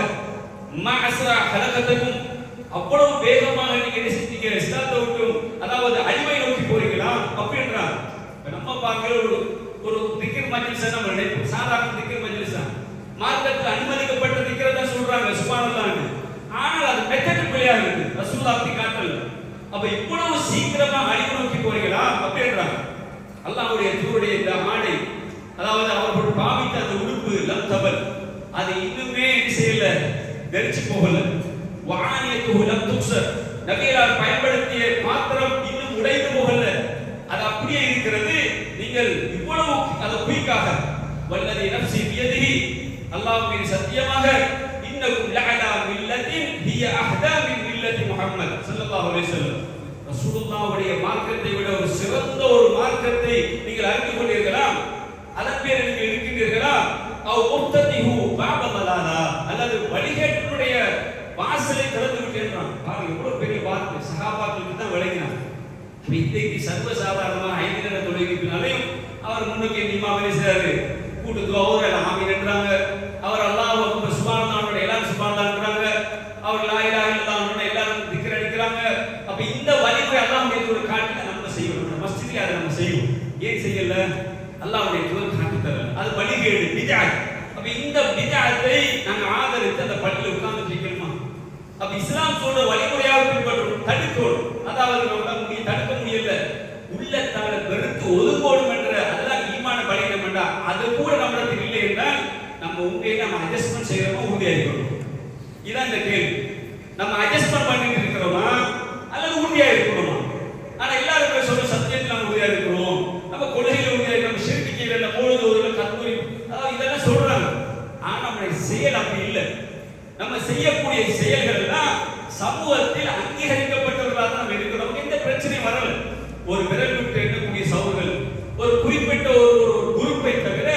மஅஸ்ரா ஹலகத்துக்கும் அவ்வளவு வேகமாக நீங்க என்ன செஞ்சீங்க, இஸ்லாத்தை விட்டு அதாவது அடிமை நோக்கி போறீங்களா அப்படின்றாங்க. நம்ம பார்க்கிற ஒரு திக்ர் மஜ்லிஸ் நம்ம நினைப்போம், சாதாரண திக்ர் மஜ்லிஸ் தான், மார்க்கத்தில் அனுமதிக்கப்பட்ட திக்ரை தான் சொல்றாங்க சுப்ஹானல்லாஹ். ஆனால் அது மெத்தட் பிழையா இருக்கு, ரசூலுல்லாஹ் அப்படி காட்டல. அப்ப இவ்வளவு சீக்கிரமா அடிமை நோக்கி போறீங்களா அப்படின்றாங்க. அல்லாஹ்வுடைய தூதருடைய இந்த ஆடை, அதாவது அவர்கள் பாவித்த அந்த உடுப்பு லம் தபல், அது இன்னுமே என்ன செய்யல, வெறிச்சு போகல. வானியத்துஹு லம் துக்ஸர், நபியர் பயன்படுத்திய பாத்திரம் இன்னும் உடைந்து போகல, அது அப்படியே இருக்கிறது. நீங்கள் இவ்வளவு அது குயிக்காக, வல்லதி நஃப்ஸி பியதிஹி, அல்லாஹ்வின் சத்தியமாக, இன்னகும் லஅலா மில்லத்தின் ஹிய அஹ்தா மின் மில்லத்தி முஹம்மத் ஸல்லல்லாஹு அலைஹி வஸல்லம், ரசூலுல்லாஹ்வுடைய மார்க்கத்தை விட ஒரு சிறந்த ஒரு மார்க்கத்தை நீங்கள் அறிந்து கொண்டீர்களா, அதன் பேரில் நீங்கள் இருக்கின்றீர்களா, அவ் முர்ததிஹு பாப மலாலா, அல்லது வழிகேட்டினுடைய வாசலை திறந்து விட்டேன்றான். பாருங்க எவ்வளவு பெரிய வார்த்தை, சஹாபாக்களுக்கு தான் விளங்கினார். இன்னைக்கு சர்வசாதாரணமாக 5 நேர தொழுகைக்குனாலையும் அவர் முன்னுக்கு இமாம் செய்றாரு, கூட்டு துஆவோட ஆமீன் என்றாங்க. அவர் அல்லாஹ் அக்பர் சுப்ஹானல்லாஹ் எல்லாரும் சுப்ஹானல்லாஹ்ன்றாங்க. அவர் லா இலாஹ இல்லல்லாஹ் எல்லாரும் திக்ர் அடிக்கிறாங்க. அப்ப இந்த வழிமுறை அல்லாஹ்வுடைய தூதர் காட்டி நம்ம செய்யணும். மஸ்ஜிதிலே அதை நம்ம செய்வோம். ஏன் செய்யல? அல்லாஹ்வுடைய தூதர் காட்டி தரல. அது வழிகேடு, பித்அத். அப்ப இந்த பித்அத்தை நாங்க ஆதரித்து அந்த பள்ளியில் உட்கார்ந்து இருக்கணுமா? அப்ப இஸ்லாம் சொல்ற வழிமுறையாக பின்பற்றணும், தடுக்கணும். அதாவது நம்ம தடுக்க முடியல, உள்ளத்தால வெறுத்து ஒதுங்கோடும் என்ற அதெல்லாம் ஈமான பலகீனம் என்றா அது கூட நம்மளுக்கு இல்லை என்றால் நம்ம உண்மையை நம்ம அட்ஜஸ்ட்மெண்ட் செய்யறோமா, உறுதியா இருக்கணும். இதான் இந்த கேள்வி. நம்ம அட்ஜஸ்ட்மெண்ட் பண்ணிட்டு இருக்கிறோமா அல்லது உறுதியா இருக்கணுமா? ஆனா எல்லாருமே சொல்ற சத்தியத்தில் நம்ம உறுதியா இருக்கிறோம், நம்ம கொள்கையில உறுதியா இருக்கிறோம், சிறுபிக்கையில பொழுது கத்தூரி அதாவது இதெல்லாம் சொல்றாங்க. ஆனா நம்முடைய செயல் அப்படி இல்லை. நம்ம செய்யக்கூடிய செயல்கள் எல்லாம் சமூகத்தில் அங்கீகரிக்கப்பட்டவர்களாக நம்ம இருக்கிறோம். எந்த பிரச்சனையும் வரல. ஒரு விரல் விட்டு எண்ணக்கூடிய சவுர்கள், ஒரு குறிப்பிட்ட ஒரு குரூப்பை தவிர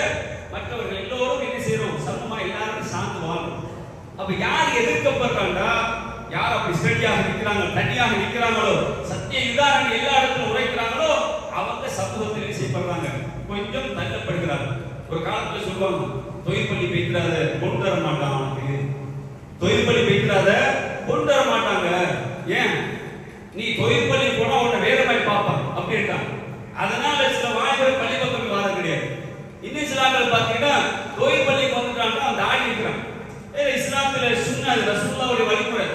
மற்றவர்கள் எல்லோரும் என்ன செய்யறோம், சமமா எல்லாரும் சார்ந்து வாழணும். அப்ப யார் எதிர்க்கப்படுறாண்டா, யார் அப்படி ஸ்டடியாக நிற்கிறாங்க, தனியாக நிற்கிறாங்களோ, சத்திய உதாரணம் எல்லா இடத்திலும் உரைக்கிறாங்களோ, அவங்க சமூகத்தில் என்ன செய்யப்படுறாங்க, கொஞ்சம் தள்ளப்படுகிறாங்க. ஒரு காலத்துல சொல்லுவாங்க, தொழிற்பள்ளி பேசுறாத கொண்டு வர மாட்டான், தொழிற்பள்ளி பேசுறாத கொண்டு வர மாட்டாங்க. ஏன்? நீ தொழிற்பள்ளி போனா உன்னை வேற மாதிரி பார்ப்பாங்க அப்படின்ட்டாங்க. அதனால சில வாய்ப்புகள் பள்ளி பக்கம் வாரம் கிடையாது. இன்னும் சில ஆட்கள் பார்த்தீங்கன்னா தொழிற்பள்ளிக்கு வந்துட்டாங்கன்னா தாடி இருக்கிறாங்க. இஸ்லாத்துல சுன்னா ரசூலுல்லாஹ்வுடைய வழிமுறை.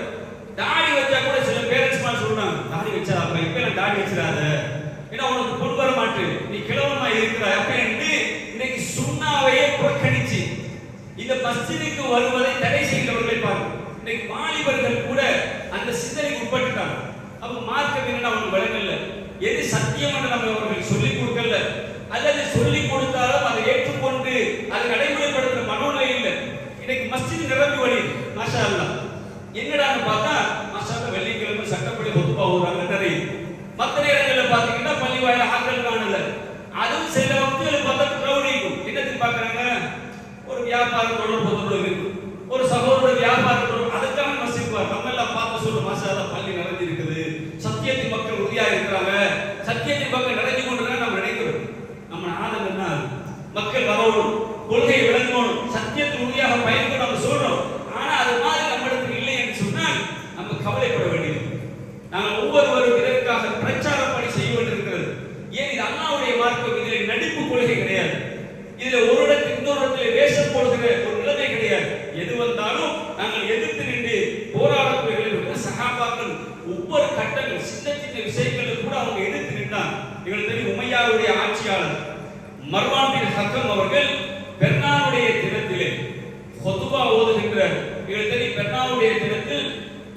தாடி வச்சா கூட சில பேரண்ட்ஸ் சொல்றாங்க, தாடி மச்சா அப்ப இப்ப நான் தாடி வச்சிடாத, ஏன்னா உனக்கு பொன் வர மாட்டு, நீ கிழவமா இருக்கிற அப்படின்னு இன்னைக்கு சுண்ணாவையே புறக்கணிச்சு இந்த மஸ்ஜிதுக்கு வருவதை தடை செய்கிறவர்களை பாருங்க. இன்னைக்கு வாலிபர்கள் கூட அந்த சிந்தனைக்கு உட்பட்டுட்டாங்க. அப்ப மார்க்கம் என்னன்னா அவங்களுக்கு விளங்கல, எது சத்தியம் என்று நம்ம அவர்கள் சொல்லிக் கொடுக்கல, அல்லது சொல்லிக் கொடுத்தாலும் அதை ஏற்றுக்கொண்டு அதை நடைமுறைப்படுத்துற மனோநிலை இல்லை. இன்னைக்கு மஸ்ஜித் நிரம்பி வழி மாஷா அல்லாஹ். என்னடான்னு பார்த்தா மாஷா அல்லாஹ் வெள்ளிக்கிழமை சட்டப்படி பொதுப்பா ஓடுறாங்க நிறைய. மற்ற நேரங்களில் பார்த்தீங்கன்னா பள்ளி வாயில ஆட்கள் காணல. அதுவும் சில வகுப்புகள் பார்த்தா கிரௌட் இருக்கும். என்னத்துக்கு பார்க்கறாங்க, ஒரு வியாபார தொடர்பு இருக்கும், ஒரு சகோதர வியாபார தொடர்பு, அதுக்காக மஸ்ஜித் வர நம்ம எல்லாம் பார்த்து சொல்ற மாஷா அல்லாஹ் பள்ளி நிறைஞ்சு இருக்குது, சத்தியத்தின் மக்கள் உறுதியா இருக்கிறாங்க, சத்தியத்தின் மக்கள் நிறைஞ்சு கொண்டு நம்ம நினைக்கிறோம். நம்ம ஆதம் என்ன, மக்கள் வரணும், கொள்கை விளங்கணும், சத்தியத்தின் உறுதியாக பயன்படும் நம்ம சொல்றோம். ஆனா அது மாதிரி நம்ம இடத்துல இல்லை என்று சொன்னால் நம்ம கவலைப்பட வேண்டியது. நாங்கள் ஒவ்வொருவரும் இதற்காக பிரச்சாரம் பணி செய்ய வேண்டியிருக்கிறது. ஏன் இது அல்லாஹ்வுடைய மார்க்கம், இதில் நடிப்பு கொள்கை கிடையாது, இதுல ஒரு இடத்துக்கு இன்னொரு இடத்துல வேஷம் போடுகிற ஒரு நிலைமை கிடையாது. எது வந்தாலும் நாங்கள் எதிர்த்து நின்று போராடக்கூடிய சஹாபாக்கள் ஒவ்வொரு கட்டங்கள் சின்ன சின்ன விஷயங்கள் கூட அவங்க எதிர்த்து நின்றாங்க. எங்களுக்கு தெரியும் உமையாவுடைய ஆட்சியாளர் மர்வான் பின் ஹக்கம் அவர்கள் பெர்னாவுடைய தினத்திலே ஹுதுபா ஓதுகின்றார். எங்களுக்கு தெரியும் பெர்னாவுடைய தினத்தில்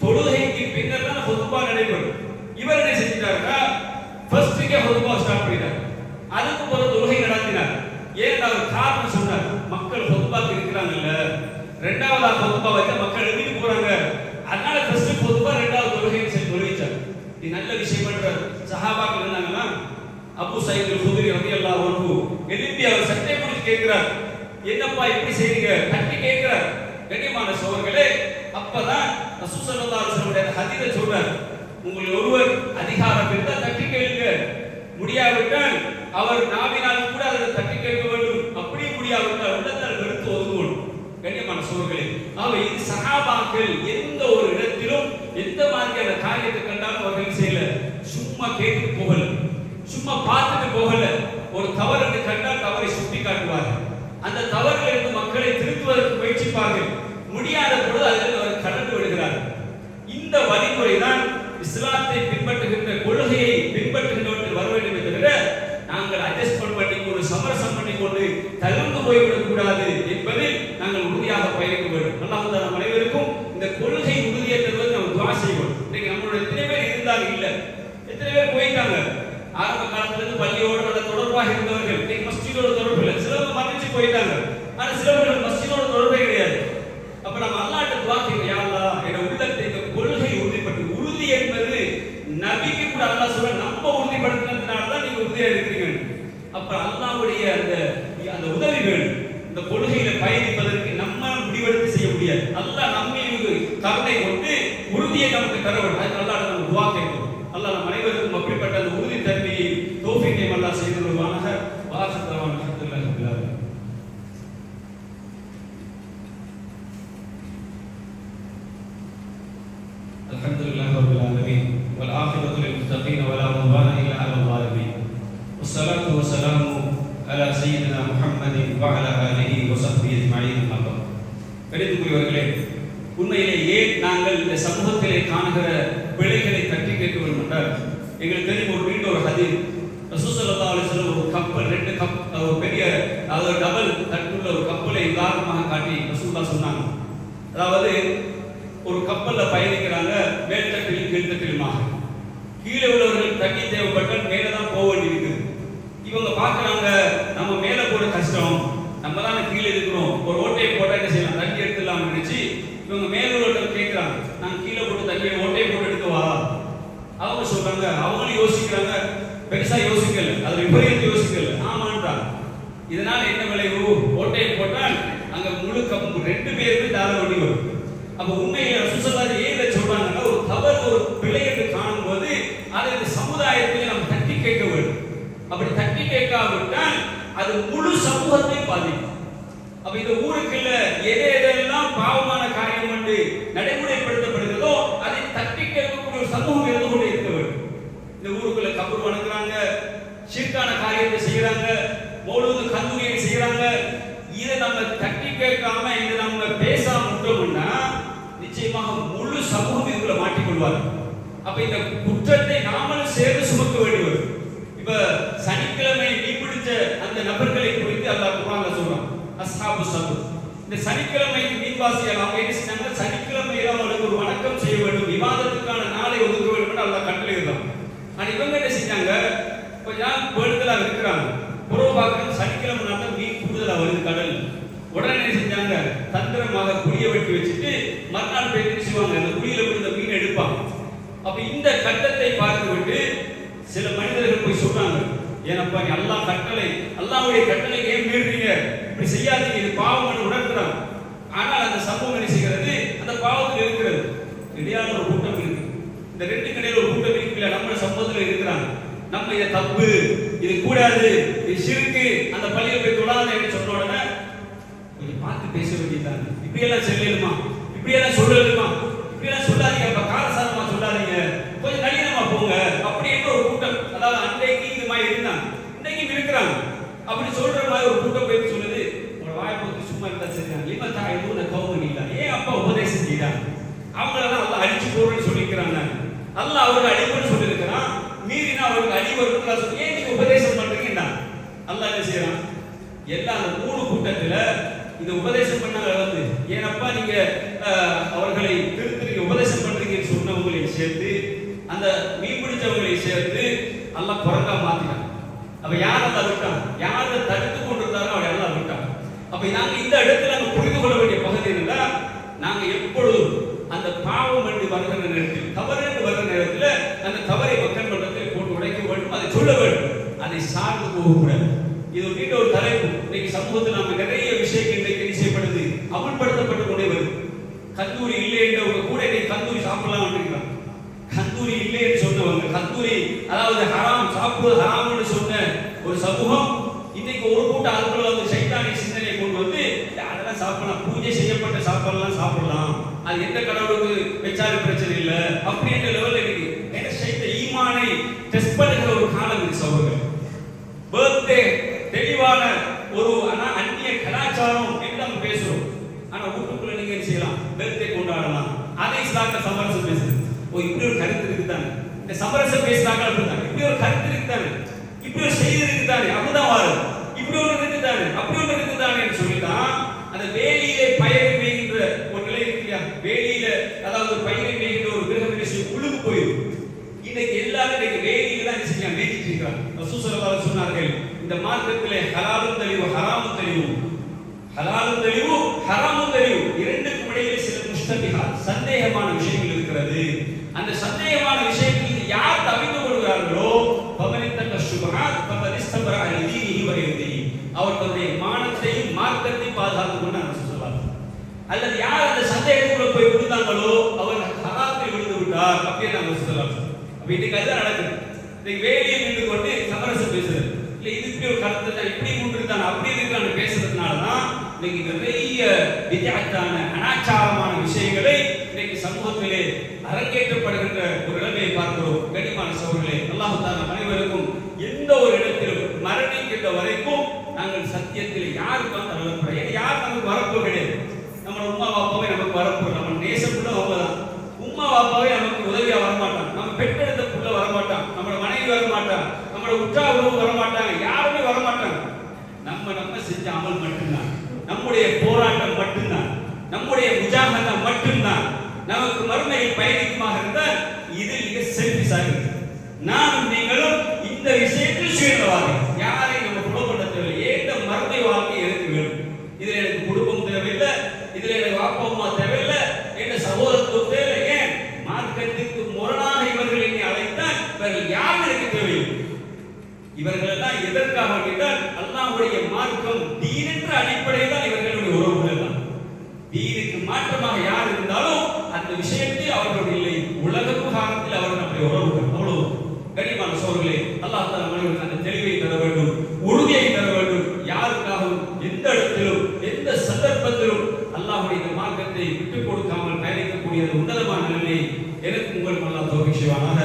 தொழுகைக்கு பின்னர் தான் ஹுதுபா நடைபெறும். இவர் என்ன செஞ்சிட்டாருன்னா ஃபர்ஸ்ட்கே ஹுதுபா ஸ்டார்ட் பண்ணிட்டார், அதுக்கு ஒரு தொழுகை நடத்தினார். ஏன் அவர் காரணம் சொன்னார், மக்கள் ஹுதுபாக்கு இருக்கிறாங்கல்ல, இரண்டாவதாக ஹுதுபா வச்சா மக்கள் எழுதி போறாங்க, அதனால ஃபர்ஸ்ட் ஹுதுபா இரண்டாவது தொழுகைன்னு சொல்லி தொழுவிச்சார். இது நல்ல விஷயம் பண்றார். சஹாபாக்கள் இருந்தாங்கன்னா அபூ சயீத் அல்-குத்ரி ரலியல்லாஹு அன்ஹு எழுப்பி அவர் சட்டை பிடிச்சு கேட்கிறார், என்னப்பா இப்படி செய்றீங்க, தட்டி கேட்கிறார். கண்ணியமான சகோதரர்களே, அப்பதான் ரசூல் ஸல்லல்லாஹு அலைஹி வஸல்லம் ஹதீஸை சொல்றார், உங்கள் ஒருவர் அதிகாரம் இருந்தால் தட்டி கேளுங்க, முடியாவிட்டால் அவர் நாவினால் கூட அதை தட்டி கேட்க வேண்டும், அப்படியே முடியாவிட்டால் உள்ளத்தால் வெறுத்து ஒதுங்கணும். கண்ணியமான சகோதரர்களே, இது சஹாபாக்கள் எந்த ஒரு இடத்திலும் எந்த மாதிரியான காரியத்தை கண்டாலும் அவர்கள் செய்யல, சும்மா கேட்டு போகல, சும்மா பார்த்துட்டு போகல. ஒரு தவறு என்று கண்டால் தவறை சுட்டி காட்டுவார்கள், அந்த தவறில் இருந்து மக்களை திருத்துவதற்கு முயற்சிப்பார்கள், முடியாத பொழுது அதில் அவர் கடந்து விடுகிறார்கள். இந்த வழிமுறை தான் இஸ்லாத்தை பின்பற்றுகின்ற கொள்கையை பின்பற்றுகின்றவர்கள் வர வேண்டும் தவிர நாங்கள் அட்ஜஸ்ட்மென்ட் பண்ணி ஒரு சமரசம் பண்ணி கொண்டு தளர்ந்து போய்விடக் கூடாது என்பதில் நாங்கள் உறுதியாக பயணிக்க வேண்டும். அல்லாஹ் நம் அனைவருக்கும் இந்த கொள்கை உறுதியை தருவது நம்ம துஆ செய்வோம். இன்னைக்கு நம்மளுடைய எத்தனை பேர் இருந்தாங்க இல்லை, எத்தனை பேர் போயிட்டாங்க. ஆரம்ப காலத்துல இருந்து பள்ளியோடு நல்ல தொடர்பாக இருந்தவர்கள் இன்னைக்கு மஸ்ஜிதோட தொடர்பு இல்லை, சிலவங்க மன்னிச்சு போயிட்டாங்க, ஆனா சிலவர்கள் மஸ்ஜிதோட தொடர்பே கிடையாது. அப்ப நம்ம அல்லாஹ்ட்ட துஆ செய்வோம், யா அல்லாஹ் என் உள்ளத்தை இந்த கொள்கை உறுதிப்படுத்து. உறுதி என்பது நபிக்கு கூட அல்லாஹ் சொல்ற நம்ம உறுதிப்படுத்தினதுனால தான் நீங்க உறுதியா இருக்கிறீங்க. அப்ப அல்லாஹ்வுடைய அந்த உதவி வேணும். இந்த கொள்கையில பயணிப்பதற்கு நம்ம முடிவெடுத்து செய்ய முடியாது. அல்லாஹ் நம்ம மீது கருணை கொண்டு உறுதியை நமக்கு தர வேண்டும். அதுக்கு அல்லாஹ் நம்ம துஆ கேட்கிறோம். அல்லாஹ் நம் அனைவருக்கும் அப்படிப்பட்ட அந்த உறுதி தன்மையை தௌஃபீக்கை அல்லாஹ் செய்து வருவானாக. வாஹத்தவான் அல்ஹம்துலில்லாஹி ரப்பில் ஆலமீன். அல்ஹம்துலில்லாஹி ரப்பில் ஆலமீன் வல் ஆகிரத்து லில் முத்தகீன் வலா உத்வான இல்லா அலல் ஸாலிமீன். வஸ்ஸலாத்து வஸ்ஸலாமு அலா சய்யிதினா முஹம்மதின் வ அலா ஆலிஹி வ ஸஹ்பிஹி அஜ்மஈன். அம்மா பெரியவர்களே, உண்மையிலே ஏன் நாங்கள் இந்த சமூகத்திலே காணுகிற பிழைகளை தட்டி கேட்க வேண்டும் என்றால், எங்களுக்கு தெரியும் ஒரு நீண்ட ஒரு ஹதீஸ், ரசூல் ஸல்லல்லாஹு அலைஹி வஸல்லம் ஒரு கப்பல், ரெண்டு ஒரு பெரிய அதாவது டபுள் தட்டுள்ள ஒரு கப்பலை உதாரணமாக காட்டி ரசூலுல்லாஹ் சொன்னாங்க. அதாவது ஒரு கப்பல்ல பயணிக்கிறாங்க, மேல் தட்டிலும் கீழ் தட்டிலுமாக. கீழே உள்ளவர்கள் தண்ணி தேவைப்பட்டால் மேலே தான் போக வேண்டியிருக்குது. இவங்க பார்க்குறாங்க, நம்ம மேலே போட கஷ்டம், நம்ம தான் கீழே இருக்கிறோம், ஒரு ஓட்டையை போட்டால் என்ன செய்யலாம், தண்ணி எடுத்துடலாம்னு நினைச்சு இவங்க மேல உள்ளவர்கள் கேட்குறாங்க, நான் கீழே போட்டு தண்ணியை ஓட்டையை போட்டு எடுக்கவா? அவங்க சொல்றாங்க, அவங்களும் யோசிக்கிறாங்க, பெருசா யோசிக்கல, அது விபரீதத்தை யோசிக்கல, ஆமான்றாங்க. இதனால என்ன விளைவு, ஓட்டையை போட்டால் அங்க முழுக்க ரெண்டு பேருமே தாழ வேண்டி வரும். அப்ப உண்மையில சுசலாதி ஏன் சொல்றாங்கன்னா, ஒரு தவறு ஒரு பிழை என்று காணும்போது அதை இந்த சமுதாயத்தில் நாம் தட்டி கேட்க வேண்டும். அப்படி தட்டி கேட்காவிட்டால் அது முழு சமூகத்தை பாதிக்கும். அப்ப இந்த ஊருக்குள்ள எதெல்லாம் பாவமான காரியம் என்று நடைமுறைப்படுத்தப்படுகிறதோ அதை தட்டி கேட்கக்கூடிய ஒரு சமூகம் இருந்து கொண்டே இருக்க வேண்டும். இந்த ஊருக்குள்ள கபர் வணங்குறாங்க, ஷிர்கான காரியத்தை செய்யறாங்க, மௌலூது கந்தூரியை செய்யறாங்க. இதை நம்ம தட்டி கேட்காம இதை நம்ம பேசாம விட்டோம்னா நிச்சயமாக முழு சமூகம் இதுக்குள்ள மாட்டிக்கொள்வார். அப்ப இந்த குற்றத்தை நாமளும் சேர்ந்து சுமக்க வேண்டி வரும். இப்ப சனிக்கிழமை மீன் பிடிச்ச அந்த நபர்களை குறித்து அல்லாஹ் குர்ஆன்ல சொல்றான், அஸ்ஹாபு ஸபர். இந்த சனிக்கிழமை மீன்வாசிகள் அவங்க என்ன செஞ்சாங்க, சனிக்கிழமையில அவங்களுக்கு ஒரு வணக்கம் செய்ய வேண்டும், விவாதத்துக்கான நாளை ஒதுக்க வேண்டும் என்று அல்லாஹ் கட்டளையிடுறான். ஆனா இவங்க என்ன செஞ்சாங்க, கொஞ்ச நாள் வேண்டுதலா இருக்கிறாங்க, புறவு பார்க்கணும் சனிக்கிழமை நாள் மீன் கூடுதலா வருது கடல். உடனே என்ன செஞ்சாங்க, தந்திரமாக குழிய வெட்டி வச்சுட்டு மறுநாள் போய் என்ன செய்வாங்க, அந்த குழியில விழுந்த மீன் எடுப்பாங்க. அப்ப இந்த கட்டத்தை பார்த்து விட்டு சில மனிதர்கள் போய் சொல்றாங்க, ஏனப்பா நீ அல்லாஹ் கட்டளை, அல்லாஹ்வுடைய கட்டளை ஏன் மீறுறீங்க, இப்படி செய்யாதீங்க, இது பாவம் என்று உணர்த்துறாங்க. ஆனால் அந்த சம்பவம் என்ன செய்கிறது, அந்த பாவத்தில் இருக்கிறது. இடையான ஒரு கூட்டம் இருக்கு, இந்த ரெண்டு கடையில் ஒரு கூட்டம் இருக்குல்ல, நம்ம சம்பவத்தில் இருக்கிறாங்க. நம்ம இதை தப்பு, இது கூடாது, இது ஷிர்க்கு, அந்த பள்ளியில் போய் தொழாத என்று சொன்ன உடனே கொஞ்சம் பார்த்து பேச வேண்டியதுதான். இப்படியெல்லாம் செல்லலுமா, இப்படியெல்லாம் சொல்லலுமா, இப்படியெல்லாம் சொல்லாதீங்க, அப்ப காரசாரமா சொல்லாதீங்க, கொஞ்சம் நளினமா போங்க அப்படி என்ற ஒரு கூட்டம். அதாவது அன்றைக்கு இந்த மாதிரி இருந்தாங்க, இன்னைக்கு இருக்கிறாங்க. அப்படி சொல்ற மாதிரி ஒரு கூட்டம் போய் சொல்லுது, உங்களோட வாயை போட்டு சும்மா இருந்தா சரிதான், லிமத்தா எதுவும் கவுன் இல்லை, ஏன் அப்பா உபதேசம் செய்யறாங்க, அவங்களெல்லாம் நல்லா அடிச்சு போறேன்னு சொல்லிக்கிறாங்க. அல்லாஹ் அவருக்கு அடிப்புன்னு சொல்லியிருக்கிறான், மீறினா அவருக்கு அடி வரும்னு சொல்லி ஏன் நீங்க உபதேசம் பண்றீங்கன்னா அல்லாஹ் என்ன செய்யறான், எல்லா அந்த மூணு கூட்டத்துல இந்த உபதேசம் பண்ணாங்க வந்து, ஏனப்பா நீங்க அவர்களை திருத்திரிக்க உபதேசம் பண்றீங்கன்னு சொன்னவங்களை சேர்த்து அந்த மீன் பிடிச்சவங்களை சேர்த்து அல்லாஹ் குரங்கா மாத்தினாங்க. அப்ப யார் அல்லா விட்டான், யாரை தடுத்து கொண்டிருந்தாரோ அவரை எல்லாம் விட்டான். அப்ப நாங்க இந்த இடத்துல நாங்க புரிந்து கொள்ள வேண்டிய பகுதி என்னன்னா, நாங்க எப்பொழுதும் அந்த பாவம் என்று வருகிற நேரத்தில், தவறு என்று வருகிற நேரத்தில் அந்த தவறை மக்கள் மன்றத்தில் போட்டு உடைக்க வேண்டும், அதை சொல்ல வேண்டும், அதை சார்ந்து போகக்கூடாது. இது நீண்ட ஒரு தலைப்பு. இன்னைக்கு சமூகத்தில் நாம நிறைய விஷயங்கள் இன்றைக்கு செய்யப்படுது, அமுல்படுத்தப்பட்டு கொண்டே வருது. கந்தூரி இல்லை என்றவங்க கூட இன்னைக்கு கந்தூரி சாப்பிடலாம் அப்படிங்கிறாங்க. கந்தூரி இல்லை என்று சொன்னவங்க, கந்தூரி அதாவது ஹராம், சாப்பிடுவது ஹராம் என்று சொன்ன ஒரு சமூகம் இன்னைக்கு ஒரு கூட்டம் அதுக்குள்ள வந்து சைத்தானிய சிந்தனை கொண்டு வந்து அதெல்லாம் சாப்பிடலாம், பூஜை செய்யப்பட்ட சாப்பாடுலாம் சாப்பிடலாம், அது எந்த கடவுளுக்கு வச்சாலும் பிரச்சனை இல்லை அப்படின்ற லெவலில் இருக்கு. ஏன்னா சைத்த ஈமானை டெஸ்ட் பண்ணுகிற ஒரு காலம் இது சகோதரர். பர்த்டே தெளிவான ஒரு அந்நிய கலாச்சாரம் என்று நம்ம பேசுறோம். ஆனா வீட்டுக்குள்ள நீங்க என்ன செய்யலாம், பர்த்டே கொண்டாடலாம், அதை இஸ்லாத்தை சமரசம் பேசுறது. ஓ இப்படி ஒரு கருத்து இருக்குதானே, இந்த சமரசம் பேசுறாங்க அப்படித்தானே, இப்படி ஒரு கருத்து இருக்குதானே, இப்படி ஒரு செய்தி இருக்குதானே, அப்படிதான் வாழும், இப்படி ஒன்று இருக்குதானே, அப்படி ஒன்று இருக்குதானே சொல்லிதான் அந்த வேலியிலே பயிரை மேய்கின்ற ஒரு நிலை இருக்கு. வேலியில அதாவது பயிரை மேய்கின்ற ஒரு கிரகம் உழுகு போயிடும். இன்னைக்கு எல்லாரும் இன்னைக்கு வேலியில தான் செய்ய மேய்ச்சிட்டு இருக்கிறாங்க. ரசூல் ஸல்லல்லாஹு அலைஹி சொன்னார்கள், இந்த மார்க்கத்திலே ஹலாலும் தெளிவு, ஹராமும் தெளிவு, ஹலாலும் தெளிவு, ஹராமும் தெளிவு, இரண்டுக்கும் இடையிலே சில முஷ்தபிஹாத் சந்தேகமான விஷயங்கள் இருக்கிறது. அந்த சந்தேகமான விஷயங்களுக்கு யார் தவிர்த்து கொள்கிறார்களோ பமனித்தக சுபஹாத் பமனிஸ்தபர அலீஹி வ யதிஹி, அவர் தன்னுடைய மானத்தையும் மார்க்கத்தையும் பாதுகாத்துக் கொண்டார் ரசூல் ஸல்லல்லாஹு அலைஹி. அல்லது யார் அந்த சந்தேகத்துக்குள்ள போய் விழுந்தாங்களோ அவர் ஹராத்தில் விழுந்து விட்டார் அப்படியே நாங்கள் ரசூல் ஸல்லல்லாஹு அலைஹி. அப்ப இன்னைக்கு அதுதான் நடக்குது. இன்னைக்கு வேலியை நின்று கொண்டு சமரசம் பேசுறது இல்லை, இது இப்படி ஒரு கருத்து தான், இப்படி கொண்டிருக்காங்க, அப்படி இருக்கிறான்னு பேசுறதுனால தான் இன்னைக்கு நிறைய வித்தியாசமான அனாச்சாரமான விஷயங்களை இன்னைக்கு சமூகத்திலே அரங்கேற்றப்படுகின்ற ஒரு நிலைமையை பார்க்கிறோம். கனிமான சகோதரர்களே, அல்லாஹ் தஆலா அனைவருக்கும் எந்த ஒரு இடத்திலும் மரணிக்கின்ற வரைக்கும் நாங்கள் சத்தியத்தில் யாருக்கு வந்து வரப்போறோம், ஏன்னா யார் நமக்கு வரப்போ கிடையாது. நம்ம உம்மா பாப்பாவே நமக்கு வரப்போம், நம்ம நேசப்புள்ள அவங்க தான். உம்மா பாப்பாவே நமக்கு உதவியா வரமாட்டான், நம்ம பெற்றெடுத்த புள்ள வரமாட்டான், நம்மளோட மனைவி வரமாட்டான், நம்மளோட உற்றார் உறவு வரமாட்டாங்க, யாருமே வரமாட்டாங்க. நம்ம செஞ்ச அமல் மட்டும்தான், நம்முடைய போராட்டம் மட்டும்தான், நம்முடைய முஜாஹதா மட்டும்தான் நமக்கு மறுமையில் பயணிக்குமாக இருந்தால் இது மிக செல்ஃபிஷாக இருக்கு. நானும் நீங்களும் இந்த விஷயத்தில் சுயநலவாதி, யாரை நம்ம புலோ பண்ண தேவையில்லை. ஏந்த மறுமை வாழ்க்கை எனக்கு வேணும், இதுல எனக்கு குடும்பம் தேவையில்லை, இதுல எனக்கு வாப்பா அம்மா தேவையில்லை, என்ற சகோதரத்துவம் தேவை. ஏன் மார்க்கத்துக்கு முரணாக இவர்கள் என்னை அழைத்தால் இவர்கள் யாரும் எனக்கு தேவையில்லை. இவர்கள் எல்லாம் எதற்காக கேட்டால் அல்லாஹ்வுடைய மார்க்கம் தீன் என்ற அடிப்படையில் தான் இவர்களுடைய உறவுகள் தான். தீனுக்கு மாற்றமாக யார் இருந்தாலும் அந்த விஷயத்தில் அவர்கள் இல்லை, உலக விவகாரத்தில் அவர்கள் நம்முடைய உறவுகள். அவ்வளவு கனிமான சோர்களே, அல்லாஹ் தஆலா மனிதர்களுக்கு அந்த தெளிவை தர வேண்டும், உறுதியை தர வேண்டும். யாருக்காகவும் எந்த இடத்திலும் எந்த சந்தர்ப்பத்திலும் அல்லாஹ்வுடைய மார்க்கத்தை விட்டுக் கொடுக்காமல் பயணிக்கக்கூடிய உன்னதமான நிலையை எனக்கு உங்களுக்கு அல்லாஹ் தௌஃபீக் செய்வானாக.